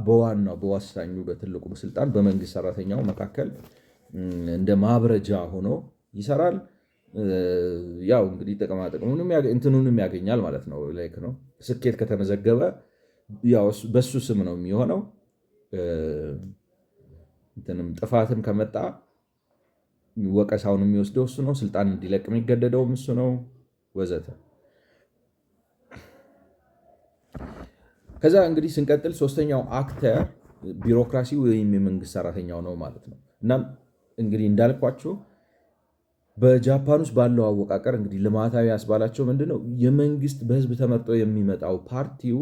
በዋናው በወሳኙ በትልቁ ስልጣን በመንግስት ሰራተኛው መካከል እንደ ማብረጃ ሆኖ ይሰራል። ያው እንግዲህ እንትኑንም ያገኛል ማለት ነው። ላይክ ነው ስኬት ከተመዘገበ ያው በሱ ስም ነው የሚሆነው። እንትንም ጥፋትም ከመጣ ወቀሳውን የሚወስደው እሱ ነው። ስልጣን እንዲለቅ የሚገደደውም እሱ ነው ወዘተ። ከዛ እንግዲህ ስንቀጥል ሶስተኛው አክተር ቢሮክራሲ ወይም የመንግስት ሰራተኛው ነው ማለት ነው። እናም እንግዲህ እንዳልኳችሁ በጃፓን ውስጥ ባለው አወቃቀር እንግዲህ ልማታዊ ያስባላቸው ምንድነው የመንግስት በህዝብ ተመርጦ የሚመጣው ፓርቲው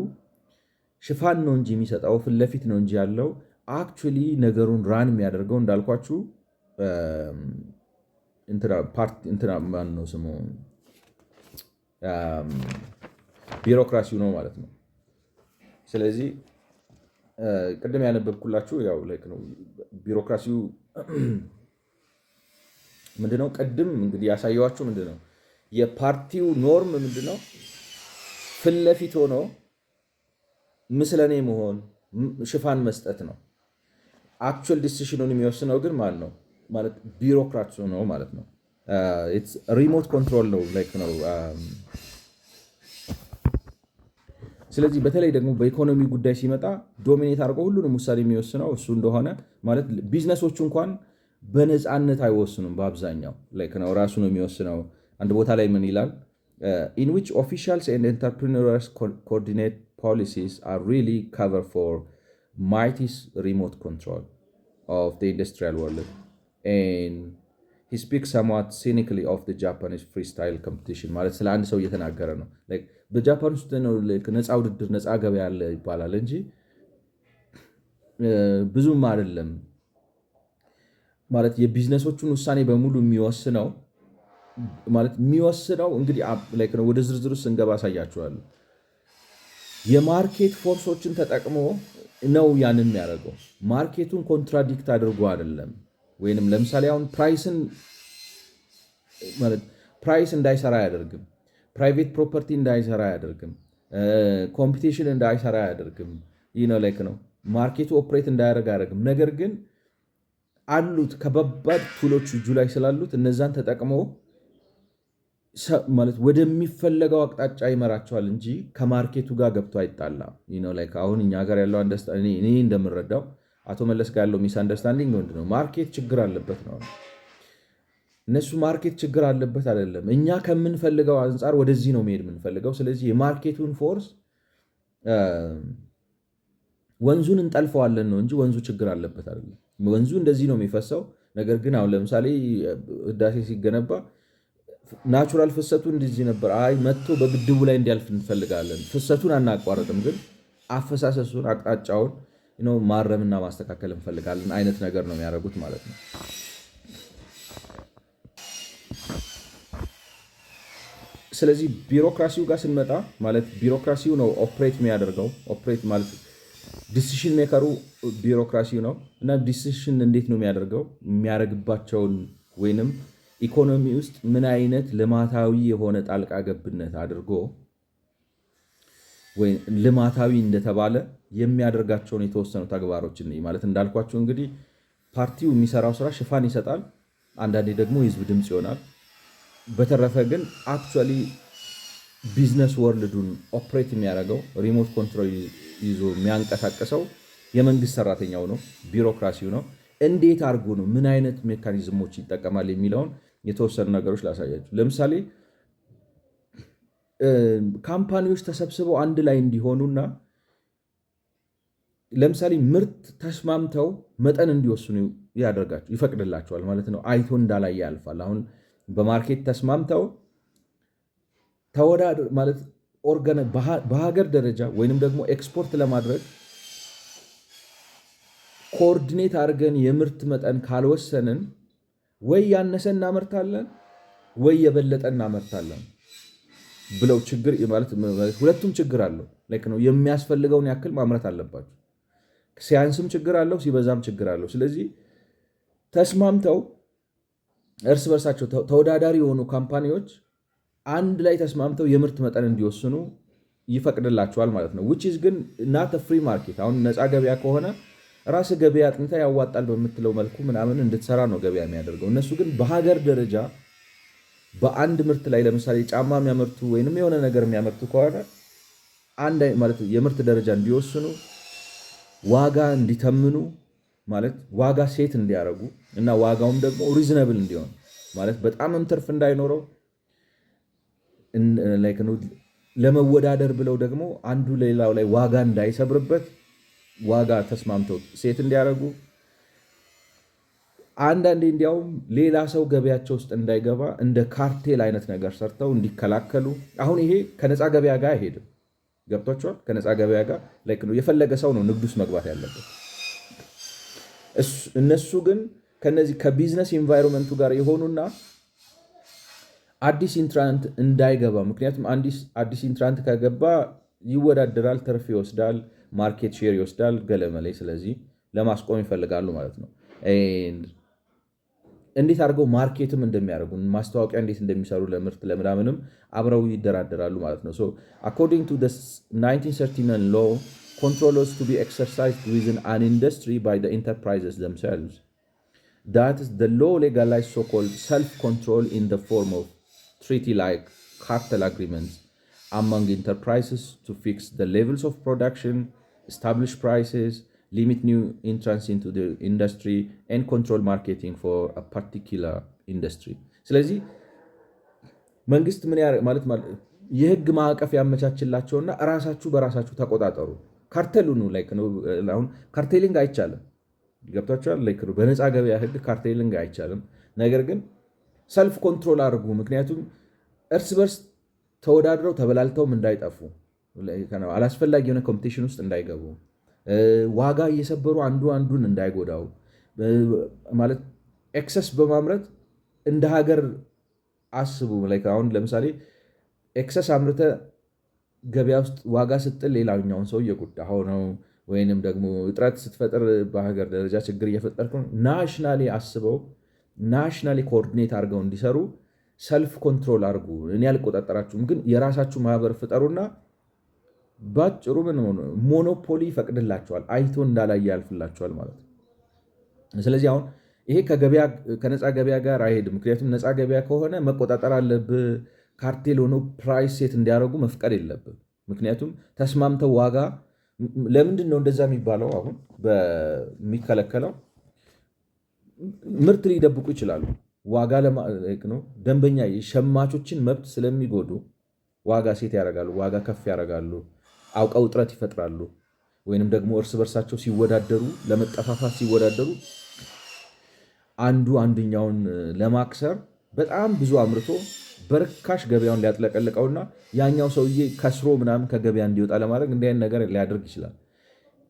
ሽፋን ነው እንጂ የሚሰጠው ፊት ለፊት ነው እንጂ ያለው አክቹዋሊ ነገሩን ራን የሚያደርገው እንዳልኳችሁ እንትና ማን ነው ስሙ ቢሮክራሲው ነው ማለት ነው። ስለዚህ ቅድም ያነበብኩላችሁ ያው ላይክ ነው ቢሮክራሲው ምንድነው ቅድም እንግዲህ ያሳየኋችሁ ምንድነው የፓርቲው ኖርም ምንድነው ፊት ለፊት ሆኖ ምስለኔ መሆን ሽፋን መስጠት ነው። አክቹዋል ዲሲሽኑን የሚወስነው ግን ማን ነው ማለት ቢሮክራቱ ነው ማለት ነው። ሪሞት ኮንትሮል ነው ነው። ስለዚህ በተለይ ደግሞ በኢኮኖሚ ጉዳይ ሲመጣ ዶሚኔት አድርገው ሁሉንም ውሳኔ የሚወስነው እሱ እንደሆነ ማለት ቢዝነሶቹ እንኳን በነፃነት አይወስኑም። በአብዛኛው ነው ራሱ ነው የሚወስነው። አንድ ቦታ ላይ ምን ይላል? in which officials and entrepreneurs coordinate policies are really cover for mighty's remote control of the industrial world. And he speaks somewhat cynically of the Japanese freestyle competition ማለት ስለ አንድ ሰው እየተናገረ ነው። በጃፓን ውስጥ ነው ነፃ ውድድር ነፃ ገበያ ያለ ይባላል እንጂ ብዙም አይደለም ማለት የቢዝነሶቹን ውሳኔ በሙሉ የሚወስነው እንግዲህ ነው። ወደ ዝርዝሩ ስንገባ አሳያችኋለሁ። የማርኬት ፎርሶችን ተጠቅሞ ነው ያንን የሚያደርገው። ማርኬቱን ኮንትራዲክት አድርጎ አይደለም። ወይንም ለምሳሌ አሁን ፕራይስ እንዳይሰራ አያደርግም። ፕራይቬት ፕሮፐርቲ እንዳይሰራ አያደርግም። ኮምፒቲሽን እንዳይሰራ አያደርግም። ነው ማርኬቱ ኦፕሬት እንዳያደርግ አያደርግም። ነገር ግን አሉት ከባባድ ቱሎች እጁ ላይ ስላሉት እነዛን ተጠቅሞ ወደሚፈለገው አቅጣጫ ይመራቸዋል እንጂ ከማርኬቱ ጋር ገብቶ አይጣላም። አሁን እኛ ሀገር ያለው እኔ እንደምረዳው አቶ መለስ ጋር ያለው ሚስ አንደርስታንዲንግ ምንድነው? ማርኬት ችግር አለበት ነው። እነሱ ማርኬት ችግር አለበት አይደለም። እኛ ከምንፈልገው አንጻር ወደዚህ ነው መሄድ የምንፈልገው። ስለዚህ የማርኬቱን ፎርስ ወንዙን እንጠልፈዋለን ነው እንጂ ወንዙ ችግር አለበት አይደለም። ወንዙ እንደዚህ ነው የሚፈሰው። ነገር ግን አሁን ለምሳሌ ህዳሴ ሲገነባ ናቹራል ፍሰቱ እንደዚህ ነበር። አይ መጥቶ በግድቡ ላይ እንዲያልፍ እንፈልጋለን። ፍሰቱን አናቋረጥም፣ ግን አፈሳሰሱን አቅጣጫውን ማረምና ማስተካከል እንፈልጋለን አይነት ነገር ነው የሚያደርጉት ማለት ነው። ስለዚህ ቢሮክራሲው ጋር ስንመጣ ማለት ቢሮክራሲው ነው ኦፕሬት የሚያደርገው። ኦፕሬት ማለት ዲሲሽን ሜከሩ ቢሮክራሲው ነው እና ዲሲሽን እንዴት ነው የሚያደርገው? የሚያደርግባቸውን ወይንም ኢኮኖሚ ውስጥ ምን አይነት ልማታዊ የሆነ ጣልቃ ገብነት አድርጎ ወይ ልማታዊ እንደተባለ የሚያደርጋቸውን የተወሰኑ ተግባሮችን ማለት እንዳልኳቸው እንግዲህ ፓርቲው የሚሰራው ስራ ሽፋን ይሰጣል፣ አንዳንዴ ደግሞ የህዝብ ድምፅ ይሆናል። በተረፈ ግን አክቹዋሊ ቢዝነስ ወርልዱን ኦፕሬት የሚያደርገው ሪሞት ኮንትሮል ይዞ የሚያንቀሳቀሰው የመንግስት ሰራተኛው ነው፣ ቢሮክራሲው ነው። እንዴት አድርጎ ነው ምን አይነት ሜካኒዝሞች ይጠቀማል የሚለውን የተወሰኑ ነገሮች ላሳያችሁ። ለምሳሌ ካምፓኒዎች ተሰብስበው አንድ ላይ እንዲሆኑና ለምሳሌ ምርት ተስማምተው መጠን እንዲወስኑ ያደርጋቸው ይፈቅድላቸዋል ማለት ነው። አይቶ እንዳላይ ያልፋል። አሁን በማርኬት ተስማምተው ተወዳደር ማለት በሀገር ደረጃ ወይንም ደግሞ ኤክስፖርት ለማድረግ ኮኦርዲኔት አድርገን የምርት መጠን ካልወሰንን ወይ ያነሰ እናመርታለን ወይ የበለጠ እናመርታለን ብለው ችግር ማለት ሁለቱም ችግር አለው ነው። የሚያስፈልገውን ያክል ማምረት አለባቸው። ሲያንስም ችግር አለው፣ ሲበዛም ችግር አለው። ስለዚህ ተስማምተው እርስ በርሳቸው ተወዳዳሪ የሆኑ ካምፓኒዎች አንድ ላይ ተስማምተው የምርት መጠን እንዲወስኑ ይፈቅድላቸዋል ማለት ነው። which is ግን not a free market። አሁን ነፃ ገበያ ከሆነ ራስ ገበያ አጥንታ ያዋጣል በምትለው መልኩ ምናምን እንድትሰራ ነው ገበያ የሚያደርገው። እነሱ ግን በሀገር ደረጃ በአንድ ምርት ላይ ለምሳሌ ጫማ የሚያመርቱ ወይንም የሆነ ነገር የሚያመርቱ ከሆነ አንድ ማለት የምርት ደረጃ እንዲወስኑ፣ ዋጋ እንዲተምኑ ማለት ዋጋ ሴት እንዲያደርጉ እና ዋጋውም ደግሞ ሪዝነብል እንዲሆን ማለት በጣምም ትርፍ እንዳይኖረው ለመወዳደር ብለው ደግሞ አንዱ ሌላው ላይ ዋጋ እንዳይሰብርበት ዋጋ ተስማምተው ሴት እንዲያደርጉ፣ አንዳንዴ እንዲያውም ሌላ ሰው ገበያቸው ውስጥ እንዳይገባ እንደ ካርቴል አይነት ነገር ሰርተው እንዲከላከሉ። አሁን ይሄ ከነፃ ገበያ ጋር አይሄድም። ገብቷቸዋል። ከነፃ ገበያ ጋር የፈለገ ሰው ነው ንግድ ውስጥ መግባት ያለበት። እነሱ ግን ከነዚህ ከቢዝነስ ኢንቫይሮንመንቱ ጋር የሆኑና አዲስ ኢንትራንት እንዳይገባ፣ ምክንያቱም አዲስ ኢንትራንት ከገባ ይወዳደራል፣ ትርፍ ይወስዳል፣ ማርኬት ሼር ይወስዳል፣ ገለመላይ። ስለዚህ ለማስቆም ይፈልጋሉ ማለት ነው። እንዴት አድርገው ማርኬትም እንደሚያደርጉ ማስታወቂያ እንዴት እንደሚሰሩ ለምርት ለምናምንም አብረው ይደራደራሉ ማለት ነው። አኮርዲንግ ቱ 1939 law, control was to be exercised within an industry by the enterprises themselves. That is, the law legalized so-called self-control in the form of treaty-like cartel agreements among enterprises to fix the levels of production, establish prices, limit new entrants into the industry, and control marketing for a particular industry. ስለዚህ መንግስት ምን ማለት የህግ ማዕቀፍ ያመቻችላቸውና ራሳችሁ በራሳችሁ ተቆጣጠሩ። ካርቴሉ ነው አሁን ካርቴሊንግ አይቻልም። ገብቷችኋል? በነፃ ገበያ ህግ ካርቴሊንግ አይቻልም። ነገር ግን ሰልፍ ኮንትሮል አድርጉ። ምክንያቱም እርስ በርስ ተወዳድረው ተበላልተውም እንዳይጠፉ፣ አላስፈላጊ የሆነ ኮምፒቲሽን ውስጥ እንዳይገቡ፣ ዋጋ እየሰበሩ አንዱ አንዱን እንዳይጎዳው ማለት ኤክሰስ በማምረት እንደ ሀገር አስቡ። አሁን ለምሳሌ ኤክሰስ አምርተ ገበያ ውስጥ ዋጋ ስጥል ሌላኛውን ሰው እየጎዳኸው ነው፣ ወይንም ደግሞ እጥረት ስትፈጥር በሀገር ደረጃ ችግር እየፈጠርክ ነው። ናሽናሊ አስበው ናሽናሊ ኮኦርዲኔት አድርገው እንዲሰሩ ሰልፍ ኮንትሮል አድርጉ። እኔ አልቆጣጠራችሁም፣ ግን የራሳችሁ ማህበር ፍጠሩና ባጭሩ ምን ሞኖፖሊ ይፈቅድላቸዋል፣ አይቶ እንዳላየ ያልፍላቸዋል ማለት ነው። ስለዚህ አሁን ይሄ ከነፃ ገበያ ጋር አይሄድም። ምክንያቱም ነፃ ገበያ ከሆነ መቆጣጠር አለብህ። ካርቴል ሆኖ ፕራይስ ሴት እንዲያደርጉ መፍቀድ የለብህ። ምክንያቱም ተስማምተው ዋጋ ለምንድን ነው እንደዛ የሚባለው? አሁን በሚከለከለው ምርት ሊደብቁ ይችላሉ። ዋጋ ነው ደንበኛ የሸማቾችን መብት ስለሚጎዱ ዋጋ ሴት ያደርጋሉ፣ ዋጋ ከፍ ያደርጋሉ፣ አውቀው እጥረት ይፈጥራሉ። ወይንም ደግሞ እርስ በርሳቸው ሲወዳደሩ ለመጠፋፋት ሲወዳደሩ አንዱ አንደኛውን ለማክሰር በጣም ብዙ አምርቶ በርካሽ ገበያውን ሊያጥለቀልቀውና ያኛው ሰውዬ ከስሮ ምናምን ከገበያ እንዲወጣ ለማድረግ እንዲህ ዓይነት ነገር ሊያደርግ ይችላል።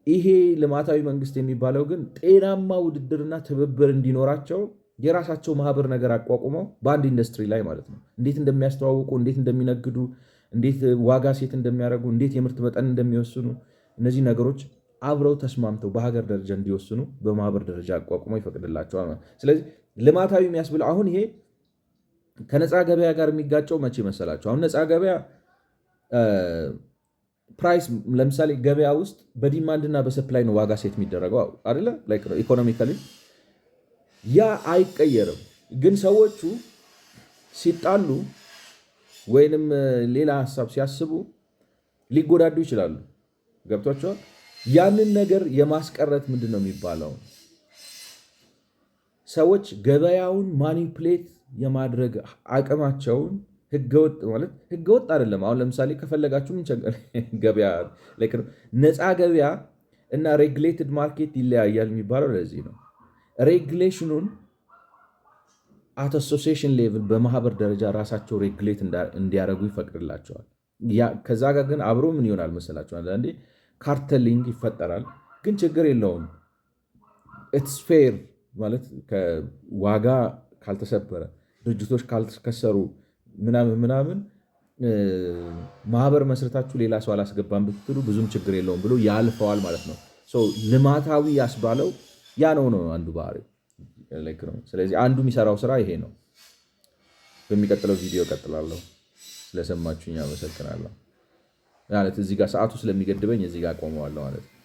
ይሄ ልማታዊ መንግስት የሚባለው ግን ጤናማ ውድድርና ትብብር እንዲኖራቸው የራሳቸው ማህበር ነገር አቋቁመው በአንድ ኢንዱስትሪ ላይ ማለት ነው እንዴት እንደሚያስተዋውቁ፣ እንዴት እንደሚነግዱ፣ እንዴት ዋጋ ሴት እንደሚያደርጉ፣ እንዴት የምርት መጠን እንደሚወስኑ እነዚህ ነገሮች አብረው ተስማምተው በሀገር ደረጃ እንዲወስኑ በማህበር ደረጃ አቋቁመው ይፈቅድላቸዋል። ስለዚህ ልማታዊ የሚያስብለው አሁን ይሄ ከነፃ ገበያ ጋር የሚጋጨው መቼ መሰላቸው? አሁን ነፃ ገበያ ፕራይስ ለምሳሌ ገበያ ውስጥ በዲማንድ እና በሰፕላይ ነው ዋጋ ሴት የሚደረገው አይደለ? ኢኮኖሚካሊ ያ አይቀየርም። ግን ሰዎቹ ሲጣሉ ወይንም ሌላ ሀሳብ ሲያስቡ ሊጎዳዱ ይችላሉ። ገብቷቸዋል? ያንን ነገር የማስቀረት ምንድን ነው የሚባለው? ሰዎች ገበያውን ማኒፕሌት የማድረግ አቅማቸውን ህገወጥ ማለት ህገወጥ አይደለም። አሁን ለምሳሌ ከፈለጋችሁ ገበያ ነፃ ገበያ እና ሬጉሌትድ ማርኬት ይለያያል የሚባለው ለዚህ ነው። ሬጉሌሽኑን አት አሶሲዬሽን ሌቭል በማህበር ደረጃ ራሳቸው ሬጉሌት እንዲያደርጉ ይፈቅድላቸዋል። ከዛ ጋር ግን አብሮ ምን ይሆናል መሰላቸው? አንዳንዴ ካርተሊንግ ይፈጠራል። ግን ችግር የለውም። ኢትስ ፌር ማለት ከዋጋ ካልተሰበረ ድርጅቶች ካልተከሰሩ ምናምን ማህበር መስረታችሁ ሌላ ሰው አላስገባም ብትሉ ብዙም ችግር የለውም ብሎ ያልፈዋል ማለት ነው። ልማታዊ ያስባለው ያ ነው አንዱ ባህሪ ነው። ስለዚህ አንዱ የሚሰራው ስራ ይሄ ነው። በሚቀጥለው ቪዲዮ ቀጥላለሁ። ስለሰማችሁኝ አመሰግናለሁ። ማለት እዚህ ጋር ሰዓቱ ስለሚገድበኝ እዚህ ጋር ቆመዋለሁ ማለት ነው።